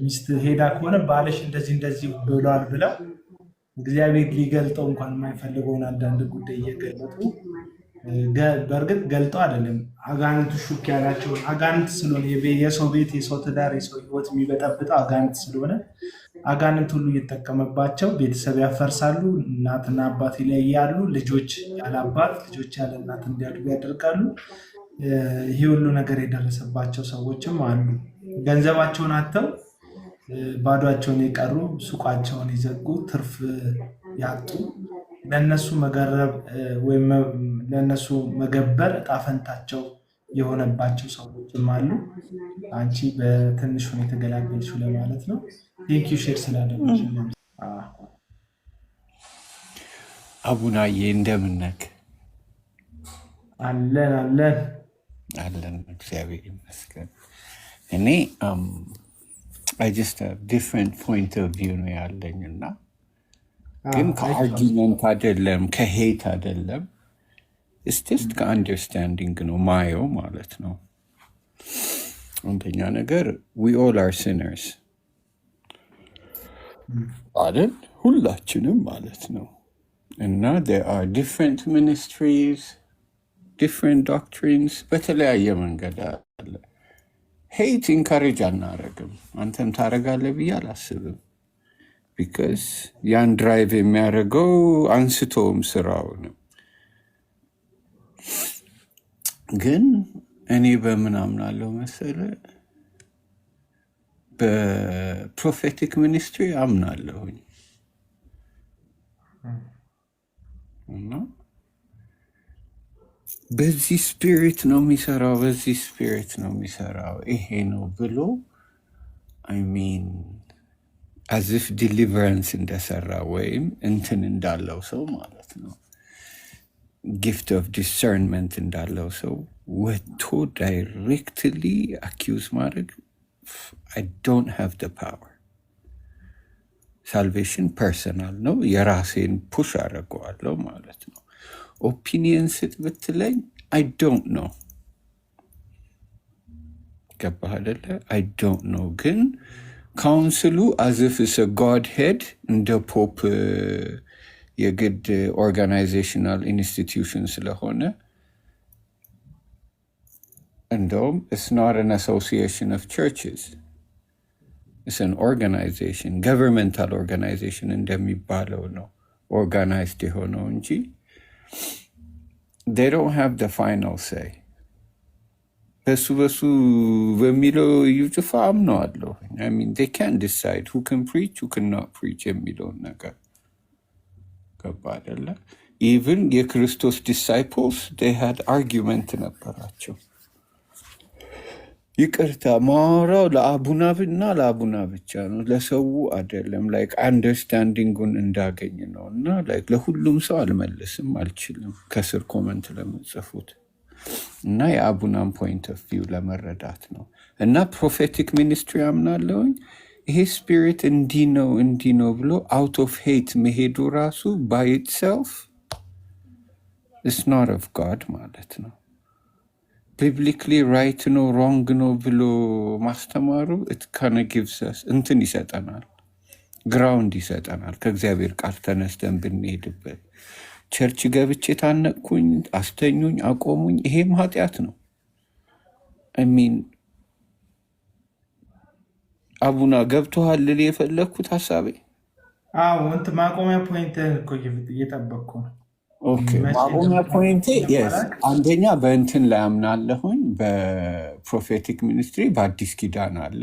ሚስት ሄዳ ከሆነ ባልሽ እንደዚህ ብሏል ብለው እግዚአብሔር ሊገልጠው እንኳን የማይፈልገውን አንዳንድ ጉዳይ እየገለጡ በእርግጥ ገልጠው አይደለም፣ አጋንንቱ ሹክ ያላቸውን አጋንንት ስለሆነ የሰው ቤት የሰው ትዳር የሰው ህይወት የሚበጠብጠው አጋንንት ስለሆነ አጋንንት ሁሉ እየተጠቀመባቸው ቤተሰብ ያፈርሳሉ። እናትና አባት ይለያሉ። ልጆች ያለ አባት ልጆች ያለ እናት እንዲያድጉ ያደርጋሉ። ይሄ ሁሉ ነገር የደረሰባቸው ሰዎችም አሉ። ገንዘባቸውን አጥተው ባዷቸውን የቀሩ፣ ሱቃቸውን የዘጉ፣ ትርፍ ያጡ፣ ለነሱ መገረብ ወይም ለነሱ መገበር እጣ ፈንታቸው የሆነባቸው ሰዎችም አሉ። አንቺ በትንሹ ነው የተገላገልሽው ለማለት ነው። ቴንኪው ሼር ስላደረግሽ። አቡናዬ እንደምን ነህ? አለን እግዚአብሔር ይመስገን። እኔ I just have different point of view ነው ያለኝ እና ግን ከአርጊመንት አይደለም ከሄት አይደለም እስቲስት ከአንደርስታንዲንግ ነው ማየው ማለት ነው። አንደኛ ነገር we all are sinners አይደል? ሁላችንም ማለት ነው። እና there are different ministries, different doctrines በተለያየ መንገድ አለ። ሄት ኢንካሬጅ አናረግም። አንተም ታረጋለህ ብዬ አላስብም። ቢካዝ ያን ድራይቭ የሚያደርገው አንስቶም ስራው ነው። ግን እኔ በምን አምናለሁ መሰለ? በፕሮፌቲክ ሚኒስትሪ አምናለሁኝ እና በዚህ ስፒሪት ነው የሚሰራው፣ በዚህ ስፒሪት ነው የሚሰራው፣ ይሄ ነው ብሎ አይ ሚን አዝፍ ዲሊቨረንስ እንደሰራ ወይም እንትን እንዳለው ሰው ማለት ነው፣ ጊፍት ኦፍ ዲሰርንመንት እንዳለው ሰው ወጥቶ ዳይሬክትሊ አኪውዝ ማድረግ አይ ዶንት ሃቭ ደ ፓወር። ሳልቬሽን ፐርሰናል ነው፣ የራሴን ፑሽ አደርገዋለሁ ማለት ነው። ኦፒኒየን ስጥ ብትለኝ አይ ዶንት ኖ። ገባህ አይደለ? አይ ዶንት ኖ። ግን ካውንስሉ አዝፍ ስ ጋድ ሄድ እንደ ፖፕ የግድ ኦርጋናይዜሽናል ኢንስቲትዩሽን ስለሆነ እንደውም it's not an association of churches, it's an organization, governmental organization እንደሚባለው ነው ኦርጋናይዝድ የሆነው እንጂ they don't have the final say። በሱ በሚለው ዩጭፋ አምነዋለሁ። I mean they can't decide who can preach, who cannot preach የሚለውን ነገር ገባ አይደለ? even የክርስቶስ ዲሳይፕልስ they had argument ነበራቸው። ይቅርታ ማወራው ለአቡናብና ለአቡና ብቻ ነው፣ ለሰው አይደለም። ላይክ አንደርስታንዲንጉን እንዳገኝ ነው። እና ላይክ ለሁሉም ሰው አልመልስም አልችልም፣ ከስር ኮመንት ለምጽፉት እና የአቡናን ፖይንት ኦፍ ቪው ለመረዳት ነው። እና ፕሮፌቲክ ሚኒስትሪ አምናለሁኝ። ይሄ ስፒሪት እንዲህ ነው ብሎ አውት ኦፍ ሄት መሄዱ ራሱ ባይ ኢትሰልፍ ኢትስ ኖት ኦፍ ጋድ ማለት ነው። ቢብሊክሊ ራይት ነው ሮንግ ነው ብሎ ማስተማሩ ካነ ጊቭስ እንትን ይሰጠናል፣ ግራውንድ ይሰጠናል። ከእግዚአብሔር ቃል ተነስተን ብንሄድበት ቸርች ገብቼ ታነቅኩኝ፣ አስተኙኝ፣ አቆሙኝ፣ ይሄም ኃጢአት ነው። ሚን አቡና ገብቶሃል ልል የፈለግኩት ሀሳቤ እንትን ማቆሚያ ፖይንት እኮ እየጠበቅኩ ነው። ማቆሚያ ፖይንቴ አንደኛ በእንትን ላይ አምናለሁኝ፣ በፕሮፌቲክ ሚኒስትሪ በአዲስ ኪዳን አለ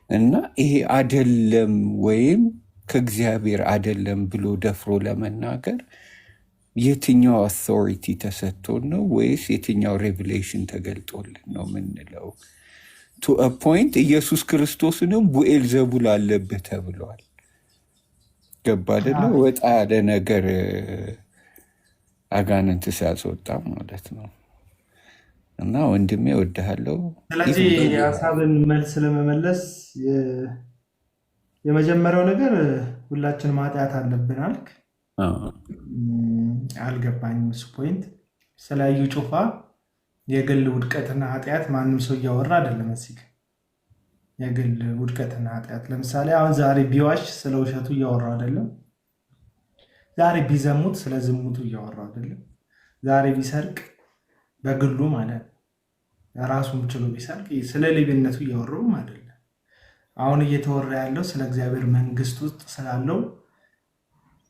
እና ይሄ አይደለም ወይም ከእግዚአብሔር አይደለም ብሎ ደፍሮ ለመናገር የትኛው አውቶሪቲ ተሰጥቶን ነው ወይስ የትኛው ሬቪሌሽን ተገልጦልን ነው ምንለው? ቱ አ ፖይንት ኢየሱስ ክርስቶስንም ቡኤል ዘቡል አለብህ ተብሏል። ገባ አይደለ? ወጣ ያለ ነገር አጋንንት ሲያስወጣ ማለት ነው። እና ወንድሜ እወድሃለሁ። ስለዚህ የሀሳብን መልስ ለመመለስ የመጀመሪያው ነገር ሁላችንም ኃጢአት አለብን አልክ። አልገባኝም እሱ ፖይንት። ስለ እዩ ጩፋ የግል ውድቀትና ኃጢአት ማንም ሰው እያወራ አይደለም። እዚህ የግል ውድቀትና ኃጢአት ለምሳሌ አሁን ዛሬ ቢዋሽ ስለ ውሸቱ እያወራ አይደለም። ዛሬ ቢዘሙት ስለ ዝሙቱ እያወራ አይደለም። ዛሬ ቢሰርቅ በግሉ ማለት ራሱን ችሎ ቢሰርቅ ስለ ሌብነቱ እያወራውም አይደለም። አሁን እየተወራ ያለው ስለ እግዚአብሔር መንግስት ውስጥ ስላለው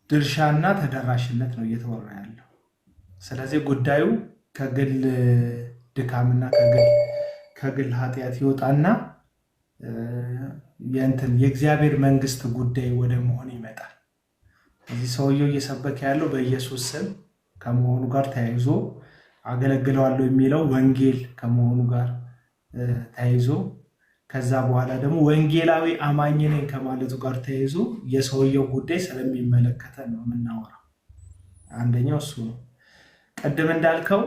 ድርሻና ተደራሽነት ነው እየተወራ ያለው። ስለዚህ ጉዳዩ ከግል ድካምና ከግል ኃጢአት ይወጣና የእግዚአብሔር መንግስት ጉዳይ ወደ መሆን ይመጣል። እዚህ ሰውየው እየሰበከ ያለው በኢየሱስ ስም ከመሆኑ ጋር ተያይዞ አገለግለዋለሁ የሚለው ወንጌል ከመሆኑ ጋር ተያይዞ ከዛ በኋላ ደግሞ ወንጌላዊ አማኝ ነኝ ከማለቱ ጋር ተያይዞ የሰውየው ጉዳይ ስለሚመለከተን ነው የምናወራው። አንደኛው እሱ ነው። ቅድም እንዳልከው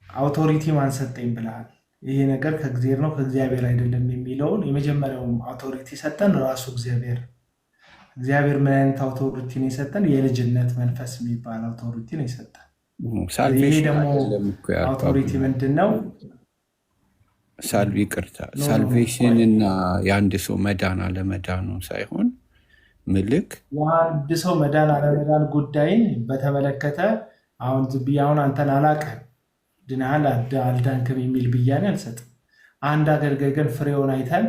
አውቶሪቲ ማን ሰጠኝ ብለሃል። ይሄ ነገር ከእግዚአብሔር ነው ከእግዚአብሔር አይደለም የሚለውን የመጀመሪያውም አውቶሪቲ ሰጠን ራሱ እግዚአብሔር። እግዚአብሔር ምን አይነት አውቶሪቲ ነው የሰጠን? የልጅነት መንፈስ የሚባል አውቶሪቲ ነው የሰጠን። ይሄ ደግሞ አውቶሪቲ ምንድን ነው? ሳልቬሽን እና የአንድ ሰው መዳን አለመዳኑ ሳይሆን ምልክ የአንድ ሰው መዳን አለመዳን ጉዳይን በተመለከተ አሁን አንተን አላውቅም ድናሃል አልዳንክም የሚል ብያኔ አልሰጥም። አንድ አገልጋይ ግን ፍሬውን አይተን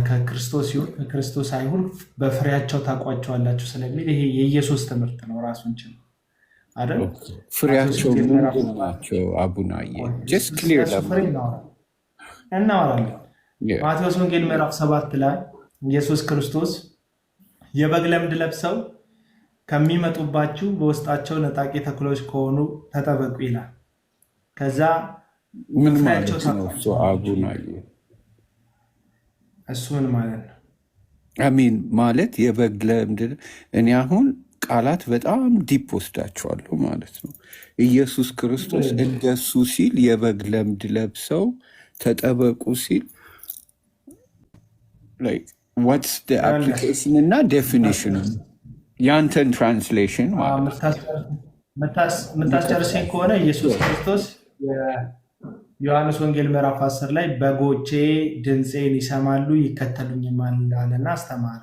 ከክርስቶስ ይሁን ከክርስቶስ አይሁን በፍሬያቸው ታውቋቸዋላችሁ ስለሚል ይሄ የኢየሱስ ትምህርት ነው ራሱን ችሎ አይደል? ፍሬያቸው ምንድን ናቸው? አቡናዬ ጀስት ክሊር እናወራለን። ማቴዎስ ወንጌል ምዕራፍ 7 ላይ ኢየሱስ ክርስቶስ የበግ ለምድ ለብሰው ከሚመጡባችሁ በውስጣቸው ነጣቂ ተኩላዎች ከሆኑ ተጠበቁ ይላል። ከዛ ምን ማለት ነው እሱ? አቡናዬ እሱ ምን ማለት ነው? አሚን ማለት የበግ ለምድ እኔ አሁን ቃላት በጣም ዲፕ ወስዳቸዋለሁ ማለት ነው። ኢየሱስ ክርስቶስ እንደሱ ሲል የበግ ለምድ ለብሰው ተጠበቁ ሲል ዋትስ ዘ አፕሊኬሽን እና ዴፊኒሽኑ ያንተን ትራንስሌሽን የምታስጨርሰኝ ከሆነ ኢየሱስ ክርስቶስ ዮሐንስ ወንጌል ምዕራፍ 10 ላይ በጎቼ ድምፄን ይሰማሉ ይከተሉኝማል አለና አስተማረ።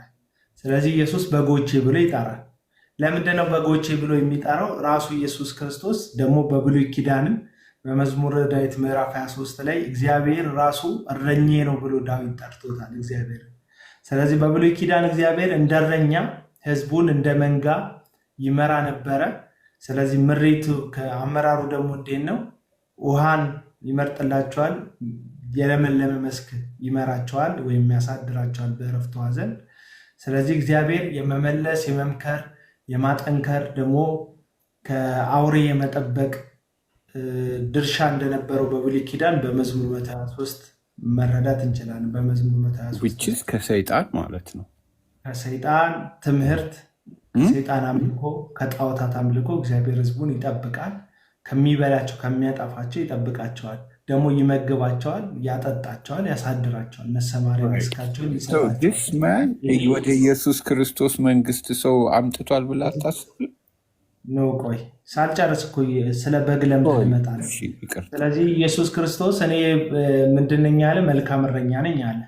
ስለዚህ ኢየሱስ በጎቼ ብሎ ይጠራል። ለምንድነው በጎቼ ብሎ የሚጠራው? ራሱ ኢየሱስ ክርስቶስ ደግሞ በብሉይ ኪዳንም በመዝሙረ ዳዊት ምዕራፍ 23 ላይ እግዚአብሔር ራሱ እረኛዬ ነው ብሎ ዳዊት ጠርቶታል እግዚአብሔር። ስለዚህ በብሉይ ኪዳን እግዚአብሔር እንደ እረኛ ህዝቡን እንደ መንጋ ይመራ ነበረ። ስለዚህ ምሪቱ ከአመራሩ ደግሞ እንዴት ነው? ውሃን ይመርጥላቸዋል፣ የለመለመ መስክ ይመራቸዋል ወይም ያሳድራቸዋል በዕረፍቱ ዘንድ። ስለዚህ እግዚአብሔር የመመለስ የመምከር የማጠንከር ደግሞ ከአውሬ የመጠበቅ ድርሻ እንደነበረው በብሉይ ኪዳን በመዝሙር 123 መረዳት እንችላለን። በመዝሙር 123 ከሰይጣን ማለት ነው። ከሰይጣን ትምህርት፣ ከሰይጣን አምልኮ፣ ከጣዖታት አምልኮ እግዚአብሔር ህዝቡን ይጠብቃል። ከሚበላቸው ከሚያጠፋቸው ይጠብቃቸዋል። ደግሞ ይመግባቸዋል፣ ያጠጣቸዋል፣ ያሳድራቸዋል። መሰማሪያ መስካቸውን ይሰጣቸዋል። ወደ ኢየሱስ ክርስቶስ መንግስት ሰው አምጥቷል ብላ አታስብ ነው። ቆይ ሳልጨርስ እኮ ስለ በግ ለምድ ይመጣል። ስለዚህ ኢየሱስ ክርስቶስ እኔ ምንድን ነኝ አለ? መልካም እረኛ ነኝ አለ።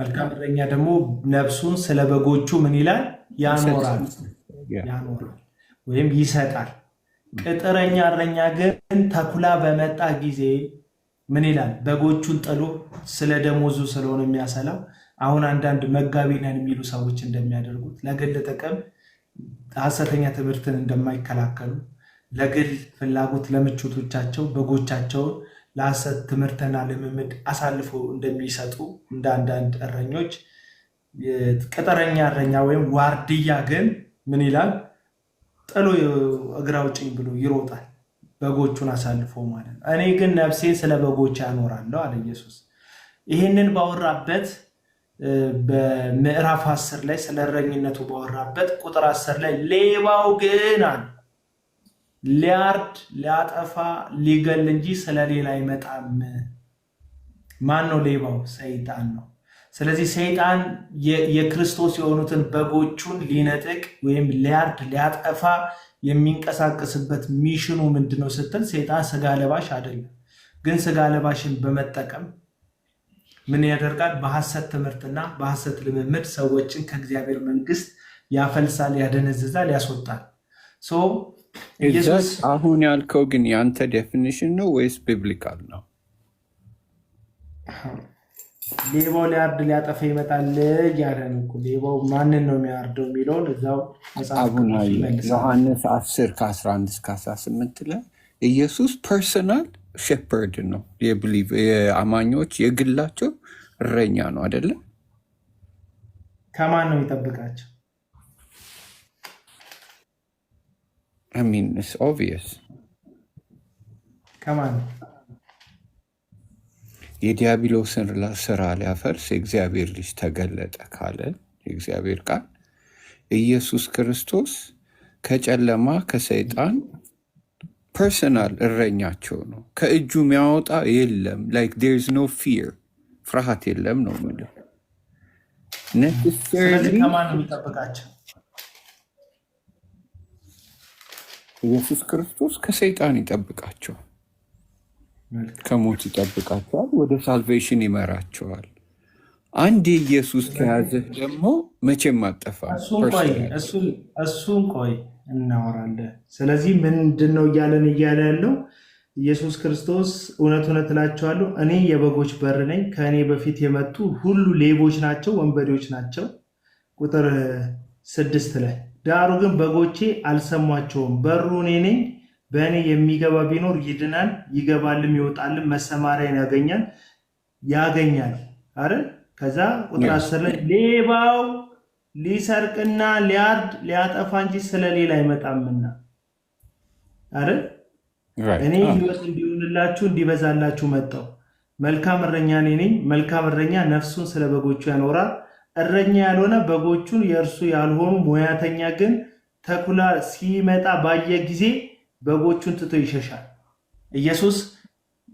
መልካም እረኛ ደግሞ ነፍሱን ስለ በጎቹ ምን ይላል? ያኖራል ወይም ይሰጣል። ቅጥረኛ እረኛ ግን ተኩላ በመጣ ጊዜ ምን ይላል? በጎቹን ጥሎ ስለ ደሞዙ ስለሆነ የሚያሰላው። አሁን አንዳንድ መጋቢ ነን የሚሉ ሰዎች እንደሚያደርጉት ለግል ጥቅም ሐሰተኛ ትምህርትን እንደማይከላከሉ ለግል ፍላጎት ለምቾቶቻቸው በጎቻቸውን ለሐሰት ትምህርትና ልምምድ አሳልፎ እንደሚሰጡ እንደ አንዳንድ እረኞች ቅጥረኛ እረኛ ወይም ዋርድያ ግን ምን ይላል? ጥሎ እግር አውጭኝ ብሎ ይሮጣል፣ በጎቹን አሳልፎ ማለት ነው። እኔ ግን ነፍሴን ስለ በጎች ያኖራለሁ አለ ኢየሱስ። ይህንን ባወራበት በምዕራፍ 10 ላይ ስለ እረኝነቱ ባወራበት ቁጥር 10 ላይ ሌባው ግን አለ ሊያርድ ሊያጠፋ ሊገል እንጂ ስለሌላ አይመጣም። ማን ነው ሌባው? ሰይጣን ነው። ስለዚህ ሰይጣን የክርስቶስ የሆኑትን በጎቹን ሊነጥቅ ወይም ሊያርድ ሊያጠፋ የሚንቀሳቀስበት ሚሽኑ ምንድነው ስትል፣ ሰይጣን ስጋ ለባሽ አይደለም። ግን ስጋ ለባሽን በመጠቀም ምን ያደርጋል? በሐሰት ትምህርትና በሐሰት ልምምድ ሰዎችን ከእግዚአብሔር መንግስት ያፈልሳል፣ ያደነዝዛል፣ ያስወጣል። ኢየሱስ አሁን ያልከው ግን የአንተ ዴፊኒሽን ነው ወይስ ቢብሊካል ነው? ሌባው ሊያርድ ሊያጠፋ ይመጣል እያለ ነው እኮ። ሌባው ማንን ነው የሚያርደው የሚለውን እዛው አቡነ ዮሐንስ 10 ከ11 እስከ 18 ላይ ኢየሱስ ፐርሰናል ሼፐርድ ነው። የአማኞች የግላቸው እረኛ ነው አይደለም? ከማን ነው የሚጠብቃቸው? I mean, it's obvious. ከማን ነው? የዲያብሎስን ስራ ሊያፈርስ የእግዚአብሔር ልጅ ተገለጠ ካለ የእግዚአብሔር ቃል ኢየሱስ ክርስቶስ ከጨለማ ከሰይጣን ፐርሰናል እረኛቸው ነው። ከእጁ የሚያወጣ የለም። like there's no fear ፍርሃት የለም ነው ማለት ስለዚህ ከማን ነው የሚጠብቃቸው? ኢየሱስ ክርስቶስ ከሰይጣን ይጠብቃቸዋል፣ ከሞት ይጠብቃቸዋል፣ ወደ ሳልቬሽን ይመራቸዋል። አንድ ኢየሱስ ከያዘህ ደግሞ መቼም አጠፋም። እሱን ቆይ እናወራለን። ስለዚህ ምንድን ነው እያለ ያለው ኢየሱስ ክርስቶስ? እውነት እውነት እላቸዋለሁ እኔ የበጎች በር ነኝ። ከእኔ በፊት የመጡ ሁሉ ሌቦች ናቸው፣ ወንበዴዎች ናቸው። ቁጥር 6 ላይ ዳሩ ግን በጎቼ አልሰሟቸውም። በሩ እኔ ነኝ። በእኔ የሚገባ ቢኖር ይድናል፣ ይገባልም ይወጣልም፣ መሰማሪያን ያገኛል። አረ ከዛ ቁጥር 10 ላይ ሌባው ሊሰርቅና ሊያርድ ሊያጠፋ እንጂ ስለሌላ አይመጣምና፣ አረ እኔ ሕይወት እንዲሆንላችሁ እንዲበዛላችሁ መጣሁ። መልካም እረኛ እኔ ነኝ። መልካም እረኛ ነፍሱን ስለ በጎቹ ያኖራል። እረኛ ያልሆነ በጎቹን የእርሱ ያልሆኑ ሙያተኛ ግን ተኩላ ሲመጣ ባየ ጊዜ በጎቹን ትቶ ይሸሻል። ኢየሱስ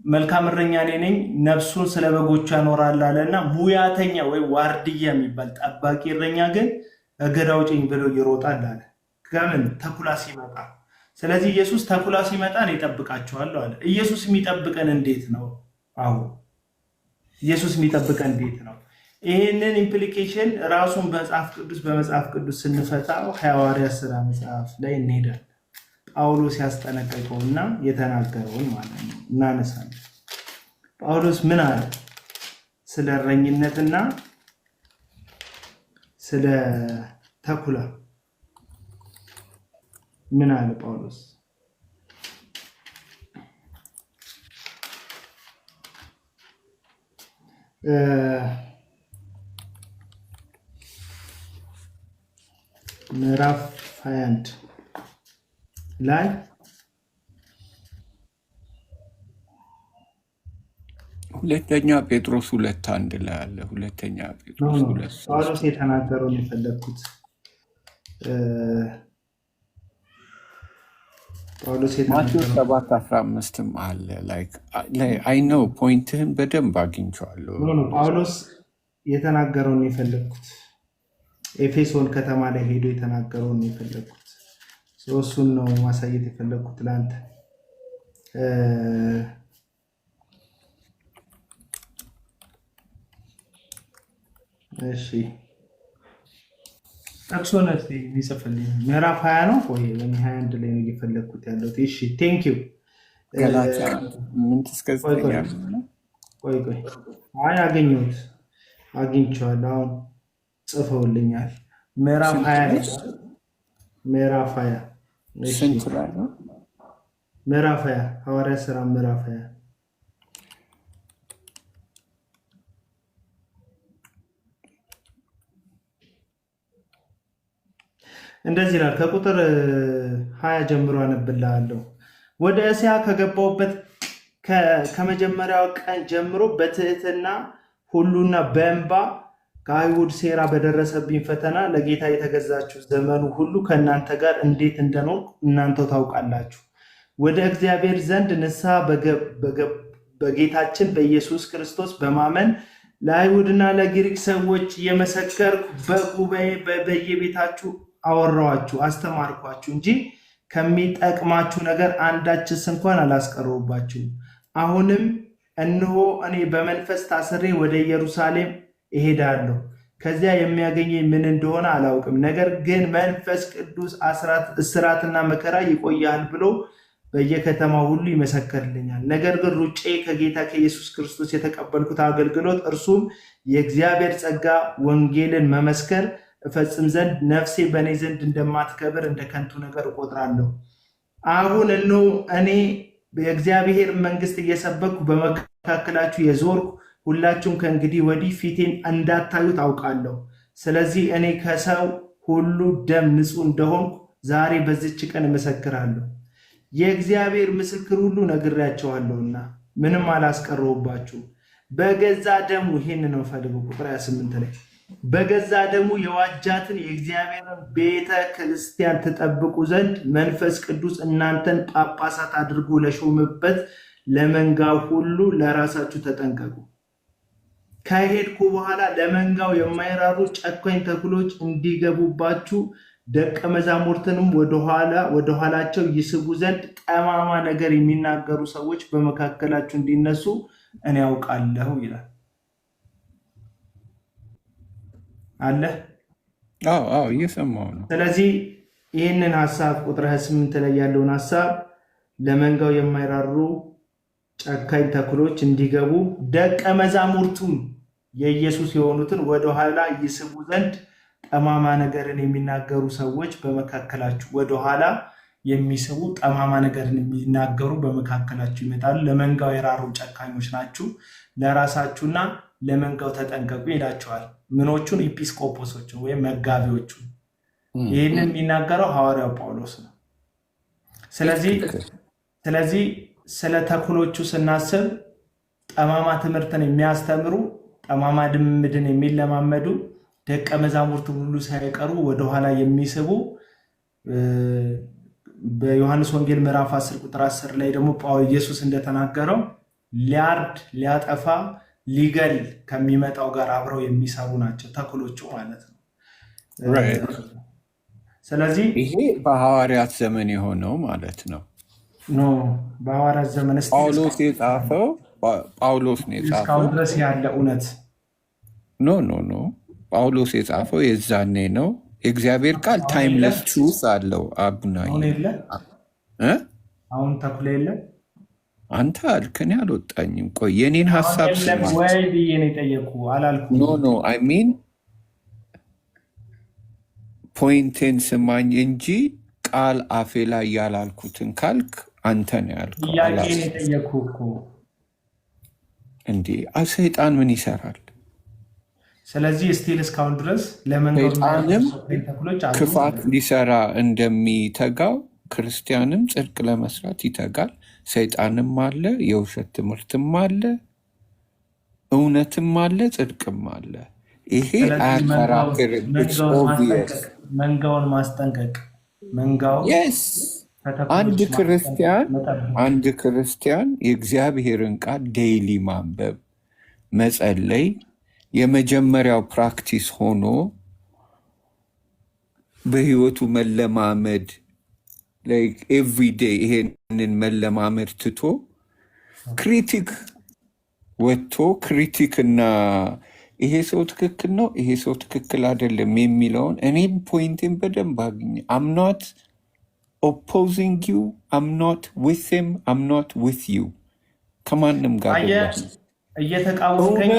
መልካም እረኛ እኔ ነኝ፣ ነፍሱን ስለ በጎቹ ያኖራል አለና ሙያተኛ ወይ ዋርድያ የሚባል ጠባቂ እረኛ ግን እግር አውጭኝ ብሎ ይሮጣል አለ። ከምን? ተኩላ ሲመጣ። ስለዚህ ኢየሱስ ተኩላ ሲመጣ እኔ እጠብቃቸዋለሁ አለ። ኢየሱስ የሚጠብቀን እንዴት ነው? አሁን ኢየሱስ የሚጠብቀን እንዴት ነው? ይህንን ኢምፕሊኬሽን ራሱን በመጽሐፍ ቅዱስ ስንፈታው ሐዋርያት ሥራ መጽሐፍ ላይ እንሄዳለን። ጳውሎስ ያስጠነቀቀውና የተናገረውን ማለት ነው እናነሳለን። ጳውሎስ ምን አለ? ስለ እረኝነትና ስለ ተኩላ ምን አለ ጳውሎስ? ምዕራፍ 21 ላይ ሁለተኛ ጴጥሮስ 2:1 ላይ አለ። ሁለተኛ ጴጥሮስ 2 ጳውሎስ የተናገረውን የፈለግኩት ጳውሎስ ማቴዎስ 7:15 አለ። አይ ኖ ፖይንትህን በደንብ አግኝቼዋለሁ። ጳውሎስ የተናገረውን የፈለግኩት ኤፌሶን ከተማ ላይ ሄዶ የተናገረውን የፈለግኩት እሱን ነው ማሳየት የፈለግኩት ለአንተ። እሺ ጠቅሶን እስኪ የሚጽፍልኝ ምዕራፍ 20 ነው ወይ 21 ላይ ነው እየፈለግኩት ያለሁት። እሺ ቴንክ ዩ። ገላትያ 8-9 ቆይ አይ አግኝቼዋለሁ። አሁን ጽፈውልኛል። ምዕራፍ 20 ምዕራፍ 20 ስንት ላይ ነው? ምዕራፍ 20 ሐዋርያት ሥራ ምዕራፍ 20 20 እንደዚህ ይላል። ከቁጥር 20 ጀምሮ አነብልሃለሁ። ወደ እስያ ከገባሁበት ከመጀመሪያው ቀን ጀምሮ በትህትና ሁሉና በእንባ ከአይሁድ ሴራ በደረሰብኝ ፈተና ለጌታ የተገዛችሁ ዘመኑ ሁሉ ከእናንተ ጋር እንዴት እንደኖርኩ እናንተው ታውቃላችሁ። ወደ እግዚአብሔር ዘንድ ንስሐ በጌታችን በኢየሱስ ክርስቶስ በማመን ለአይሁድና ለግሪክ ሰዎች የመሰከርኩ በጉባኤ በየቤታችሁ አወራኋችሁ፣ አስተማርኳችሁ እንጂ ከሚጠቅማችሁ ነገር አንዳችስ እንኳን አላስቀረሁባችሁም። አሁንም እነሆ እኔ በመንፈስ ታስሬ ወደ ኢየሩሳሌም እሄዳለሁ። ከዚያ የሚያገኘኝ ምን እንደሆነ አላውቅም። ነገር ግን መንፈስ ቅዱስ እስራትና መከራ ይቆያል ብሎ በየከተማው ሁሉ ይመሰክርልኛል። ነገር ግን ሩጬ ከጌታ ከኢየሱስ ክርስቶስ የተቀበልኩት አገልግሎት እርሱም የእግዚአብሔር ጸጋ ወንጌልን መመስከር እፈጽም ዘንድ ነፍሴ በእኔ ዘንድ እንደማትከብር እንደ ከንቱ ነገር እቆጥራለሁ። አሁን እነሆ እኔ የእግዚአብሔር መንግሥት እየሰበኩ በመካከላችሁ የዞርኩ፣ ሁላችሁም ከእንግዲህ ወዲህ ፊቴን እንዳታዩት አውቃለሁ። ስለዚህ እኔ ከሰው ሁሉ ደም ንጹሕ እንደሆንኩ ዛሬ በዚች ቀን እመሰክራለሁ። የእግዚአብሔር ምስክር ሁሉ ነግሬያቸዋለሁና ምንም አላስቀረሁባችሁ። በገዛ ደሙ ይህን ነው ፈልገው ቁጥር 28 ላይ በገዛ ደሙ የዋጃትን የእግዚአብሔርን ቤተ ክርስቲያን ትጠብቁ ዘንድ መንፈስ ቅዱስ እናንተን ጳጳሳት አድርጎ ለሾመበት ለመንጋው ሁሉ ለራሳችሁ ተጠንቀቁ። ከሄድኩ በኋላ ለመንጋው የማይራሩ ጨካኝ ተኩሎች እንዲገቡባችሁ ደቀ መዛሙርትንም ወደኋላቸው ይስቡ ዘንድ ጠማማ ነገር የሚናገሩ ሰዎች በመካከላችሁ እንዲነሱ እኔ ያውቃለሁ ይላል። አለ እየሰማሁ ነው። ስለዚህ ይህንን ሀሳብ ቁጥር 28 ላይ ያለውን ሀሳብ ለመንጋው የማይራሩ ጨካኝ ተኩሎች እንዲገቡ ደቀ መዛሙርቱም የኢየሱስ የሆኑትን ወደኋላ ይስቡ ዘንድ ጠማማ ነገርን የሚናገሩ ሰዎች በመካከላችሁ ወደኋላ የሚስቡ ጠማማ ነገርን የሚናገሩ በመካከላችሁ ይመጣሉ። ለመንጋው የራሩ ጨካኞች ናችሁ፣ ለራሳችሁና ለመንጋው ተጠንቀቁ ይላቸዋል። ምኖቹን? ኢጲስቆጶሶቹን ወይም መጋቢዎቹን። ይህንን የሚናገረው ሐዋርያው ጳውሎስ ነው። ስለዚህ ስለ ተኩሎቹ ስናስብ ጠማማ ትምህርትን የሚያስተምሩ ጠማማ ልምምድን የሚለማመዱ ደቀ መዛሙርት ሁሉ ሳይቀሩ ወደኋላ የሚስቡ በዮሐንስ ወንጌል ምዕራፍ 10 ቁጥር 10 ላይ ደግሞ ኢየሱስ እንደተናገረው ሊያርድ ሊያጠፋ ሊገል ከሚመጣው ጋር አብረው የሚሰሩ ናቸው ተኩሎቹ ማለት ነው። ስለዚህ ይሄ በሐዋርያት ዘመን የሆነው ማለት ነው። በሐዋርያት ዘመን ጳውሎስ የጻፈው እስካሁን ድረስ ያለ እውነት ኖ ጳውሎስ የጻፈው የዛኔ ነው። የእግዚአብሔር ቃል ታይምለስ ትሩዝ አለው። አቡናዬ አሁን ተኩላ የለም። አንተ አልክ፣ እኔ አልወጣኝም። ቆይ የኔን ሀሳብ ስማ። ወይ ብዬ ነው የጠየኩህ አላልኩም። ኖ አይ ሚን ፖይንቴን ስማኝ እንጂ ቃል አፌ ላይ ያላልኩትን ካልክ አንተ ነው ያልከው። ጥያቄ ነው የጠየኩህ እኮ። እንዴ ሰይጣን ምን ይሰራል? ስለዚህ ስቲል እስካሁን ድረስ ሰይጣንም ክፋት ሊሰራ እንደሚተጋው ክርስቲያንም ጽድቅ ለመስራት ይተጋል። ሰይጣንም አለ፣ የውሸት ትምህርትም አለ፣ እውነትም አለ፣ ጽድቅም አለ። ይሄ አያከራክርም። መንጋውን ማስጠንቀቅ አንድ ክርስቲያን የእግዚአብሔርን ቃል ዴይሊ ማንበብ መጸለይ የመጀመሪያው ፕራክቲስ ሆኖ በህይወቱ መለማመድ ኤቭሪዴይ ይሄንን መለማመድ ትቶ ክሪቲክ ወጥቶ ክሪቲክና ይሄ ሰው ትክክል ነው፣ ይሄ ሰው ትክክል አይደለም የሚለውን እኔም ፖይንቴን በደንብ አግኝ። I'm not opposing you, I'm not with him, I'm not with you። ከማንም ጋር እየተቃወምከኝ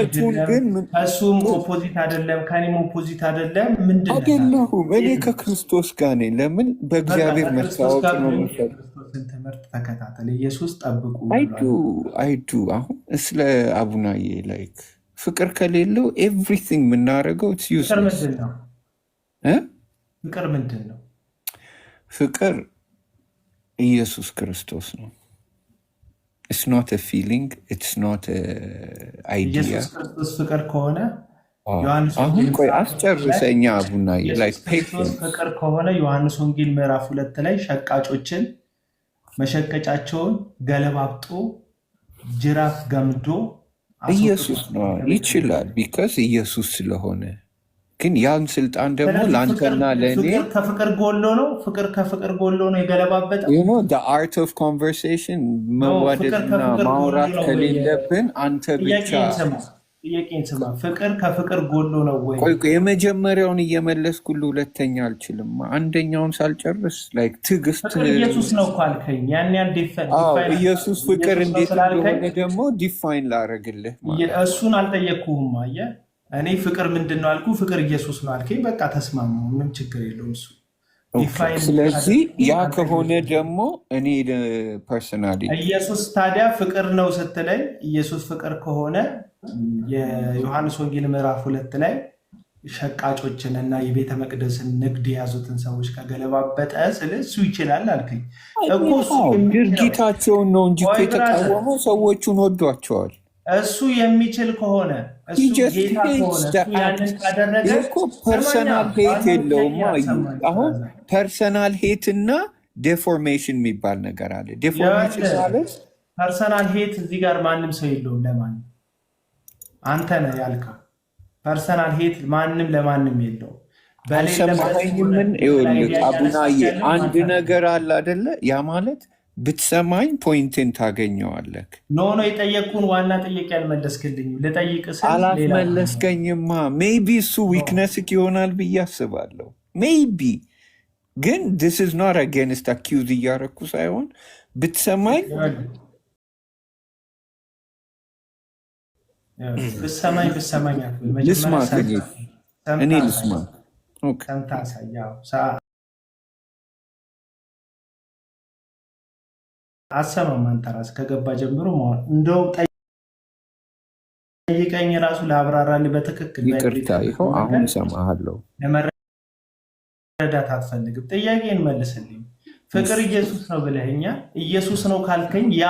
ከእሱም ኦፖዚት አይደለም ከኔም ኦፖዚት አይደለም። ምንድን አይደለሁም። እኔ ከክርስቶስ ጋር ነኝ። ለምን? በእግዚአብሔር መታወቅ ነው። ክርስቶስን ትምህርት ተከታተል፣ ኢየሱስ ጠብቁ አይዱ አሁን ስለ አቡናዬ ላይክ ፍቅር ከሌለው ኤቭሪቲንግ የምናደርገው ፍቅር ምንድን ነው? ፍቅር ኢየሱስ ክርስቶስ ነው። ኢትስ ኖት አ ፊሊንግ ኢትስ ኖት አይዲያ። ኢየሱስ ክርስቶስ ፍቅር ከሆነ አሁን ቆይ አስጨርሰኛ ቡናዬ። ኢየሱስ ክርስቶስ ፍቅር ከሆነ ዮሐንስ ወንጌል ምዕራፍ 2 ላይ ሸቃጮችን መሸቀጫቸውን ገለባብጦ ጅራፍ ገምዶ ኢየሱስ ነው ይችላል። ቢካዝ ኢየሱስ ስለሆነ። ግን ያን ስልጣን ደግሞ ለአንተና ለእኔ ከፍቅር ጎሎ ነው። ፍቅር ከፍቅር ጎሎ ነው የገለባበጠው። አርት ኦፍ ኮንቨርሴሽን መዋደድና ማውራት ከሌለብን አንተ ብቻ ጥያቄን ስማ። ፍቅር ከፍቅር ጎሎ ነው ወይ? ቆይ የመጀመሪያውን እየመለስኩልህ ሁለተኛ አልችልም። አንደኛውን ሳልጨርስ ትዕግስት ኢየሱስ ነው እኮ አልከኝ። ያን ኢየሱስ ፍቅር እንዴት እንደሆነ ደግሞ ዲፋይን ላደርግልህ። እሱን አልጠየቅኩህም። አየህ እኔ ፍቅር ምንድን ነው አልኩህ። ፍቅር ኢየሱስ ነው አልከኝ። በቃ ተስማሙ፣ ምንም ችግር የለውም እሱ። ስለዚህ ያ ከሆነ ደግሞ እኔ ፐርሰናሊ ኢየሱስ ታዲያ ፍቅር ነው ስትለኝ ኢየሱስ ፍቅር ከሆነ የዮሐንስ ወንጌል ምዕራፍ 2 ላይ ሸቃጮችን እና የቤተ መቅደስን ንግድ የያዙትን ሰዎች ከገለባበጠ ስለ እሱ ይችላል አልከኝ እኮ። ድርጊታቸውን ነው እንጂ የተቃወመው ሰዎቹን ወዷቸዋል። እሱ የሚችል ከሆነ እሱ ጌታ ከሆነ ያንን ካደረገ ፐርሰናል ሄት የለውም። አሁን ፐርሰናል ሄት እና ዴፎርሜሽን የሚባል ነገር አለ። ዴፎርሜሽን ማለት ፐርሰናል ሄት እዚህ ጋር ማንም ሰው የለውም። ለማንም አንተ ነህ ያልከው ፐርሰናል ሄት ማንም ለማንም የለውም። አልሰማኸኝምን? ይኸውልህ አቡናዬ አንድ ነገር አለ አይደለ? ያ ማለት ብትሰማኝ ፖይንትን ታገኘዋለህ። ኖ የጠየቅኩን ዋና ጥያቄ አልመለስክልኝም። ልጠይቅ ስል አላስመለስከኝማ። ሜይቢ እሱ ዊክነስክ ይሆናል ብዬ አስባለሁ። ሜይቢ ግን ዲስ ኢዝ ኖት አጌንስት አኪውዝ እያረኩ ሳይሆን ብትሰማኝ ብሰማኝ ልስማ እኔ ልስማ አሰማም። አንተ ራስህ ከገባ ጀምሮ እንደው ጠይቀኝ ራሱ ለአብራራልህ በትክክል። ይቅርታ ይኸው አሁን እሰማሃለሁ። ለመረዳት አትፈልግም። ጥያቄን መልስልኝ። ፍቅር ኢየሱስ ነው ብለኸኛል። ኢየሱስ ነው ካልከኝ ያ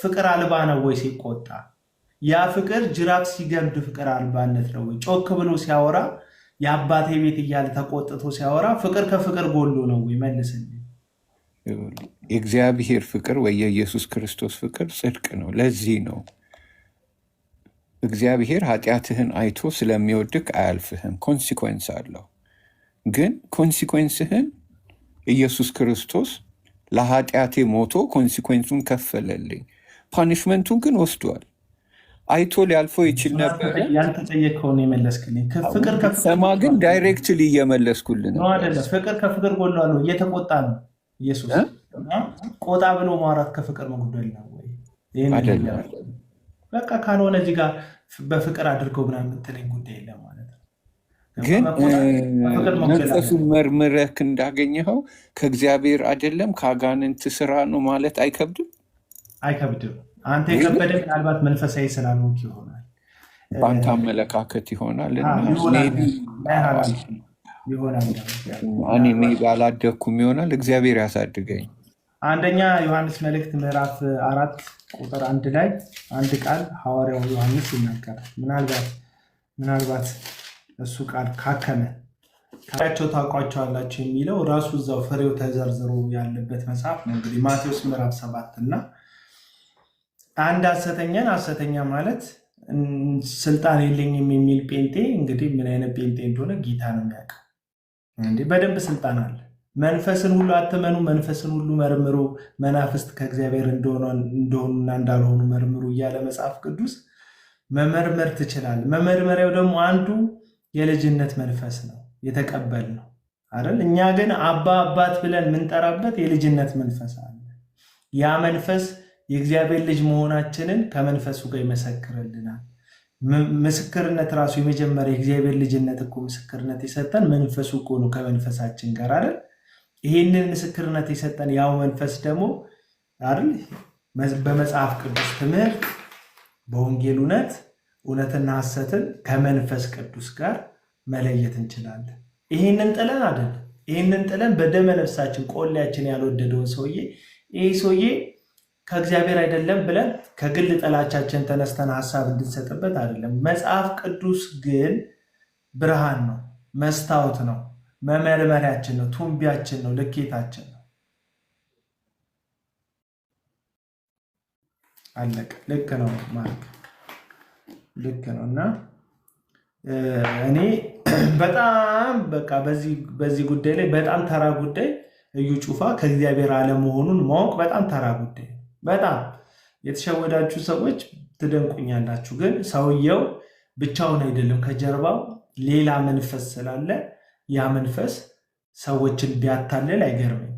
ፍቅር አልባ ነው ወይ? ሲቆጣ ያ ፍቅር ጅራት ሲገምድ ፍቅር አልባነት ነው ወይ? ጮክ ብሎ ሲያወራ የአባቴ ቤት እያለ ተቆጥቶ ሲያወራ ፍቅር ከፍቅር ጎሎ ነው ወይ? መልስልኝ። የእግዚአብሔር ፍቅር ወይ የኢየሱስ ክርስቶስ ፍቅር ጽድቅ ነው። ለዚህ ነው እግዚአብሔር ኃጢአትህን አይቶ ስለሚወድቅ አያልፍህም። ኮንሲኮንስ አለው። ግን ኮንሲኮንስህን ኢየሱስ ክርስቶስ ለኃጢአቴ ሞቶ ኮንሲኮንሱን ከፈለልኝ። ፓኒሽመንቱን ግን ወስዷል። አይቶ ሊያልፈው ይችል ነበር። ያልተጠየቅከውን የመለስክልኝ። ፍቅር ሰማ ግን ዳይሬክትሊ እየመለስኩልን ነው አይደለም። ፍቅር ከፍቅር ጎሎ ነው። እየተቆጣ ነው ኢየሱስ። ቆጣ ብሎ ማውራት ከፍቅር መጉደል ነው ወይ? አይደለም። በቃ ካልሆነ እዚህ ጋር በፍቅር አድርገው ምናምን የምትለኝ ጉዳይ የለም ማለት ነው። ግን መንፈሱን መርምረህ እንዳገኘኸው ከእግዚአብሔር አይደለም ከአጋንንት ስራ ነው ማለት አይከብድም? አይከብድም። አንተ የከበደ ምናልባት መንፈሳዊ ስላልሆንክ ይሆናል፣ በአንተ አመለካከት ይሆናል። እኔ ሜይ ቢ አላደግኩም ይሆናል። እግዚአብሔር ያሳድገኝ። አንደኛ ዮሐንስ መልእክት ምዕራፍ 4 ቁጥር 1 ላይ አንድ ቃል ሐዋርያው ዮሐንስ ይናገራል። ምናልባት እሱ ቃል ካከመ ካቸው ታውቋቸዋላችሁ የሚለው ራሱ እዛው ፍሬው ተዘርዝሮ ያለበት መጽሐፍ ነው። እንግዲህ ማቴዎስ ምዕራፍ 7 እና አንድ ሐሰተኛ ማለት ስልጣን የለኝም የሚል ጴንጤ እንግዲህ ምን አይነት ጴንጤ እንደሆነ ጌታ ነው የሚያውቀው። እንዲህ በደንብ ስልጣን አለ። መንፈስን ሁሉ አትመኑ፣ መንፈስን ሁሉ መርምሩ፣ መናፍስት ከእግዚአብሔር እንደሆኑና እንዳልሆኑ መርምሩ እያለ መጽሐፍ ቅዱስ መመርመር ትችላለህ። መመርመሪያው ደግሞ አንዱ የልጅነት መንፈስ ነው የተቀበል ነው አይደል? እኛ ግን አባት ብለን የምንጠራበት የልጅነት መንፈስ አለ። ያ መንፈስ የእግዚአብሔር ልጅ መሆናችንን ከመንፈሱ ጋር ይመሰክርልናል። ምስክርነት ራሱ የመጀመሪያ የእግዚአብሔር ልጅነት እኮ ምስክርነት የሰጠን መንፈሱ እኮ ነው ከመንፈሳችን ጋር አይደል? ይህንን ምስክርነት የሰጠን ያው መንፈስ ደግሞ አይደል በመጽሐፍ ቅዱስ ትምህርት በወንጌል እውነትና ሐሰትን ከመንፈስ ቅዱስ ጋር መለየት እንችላለን። ይህንን ጥለን አይደለም። ይህንን ጥለን በደመ ነፍሳችን ቆሌያችን ያልወደደውን ሰውዬ ይህ ሰውዬ ከእግዚአብሔር አይደለም ብለን ከግል ጥላቻችን ተነስተን ሀሳብ እንድንሰጥበት አይደለም። መጽሐፍ ቅዱስ ግን ብርሃን ነው፣ መስታወት ነው፣ መመርመሪያችን ነው፣ ቱንቢያችን ነው፣ ልኬታችን ነው። አለቀ። ልክ ነው ማርክ፣ ልክ ነው። እና እኔ በጣም በቃ በዚህ ጉዳይ ላይ በጣም ተራ ጉዳይ እዩ ጩፋ ከእግዚአብሔር አለመሆኑን ማወቅ በጣም ተራ ጉዳይ። በጣም የተሸወዳችሁ ሰዎች ትደንቁኛላችሁ። ግን ሰውየው ብቻውን አይደለም፣ ከጀርባው ሌላ መንፈስ ስላለ ያ መንፈስ ሰዎችን ቢያታልል አይገርመኝ።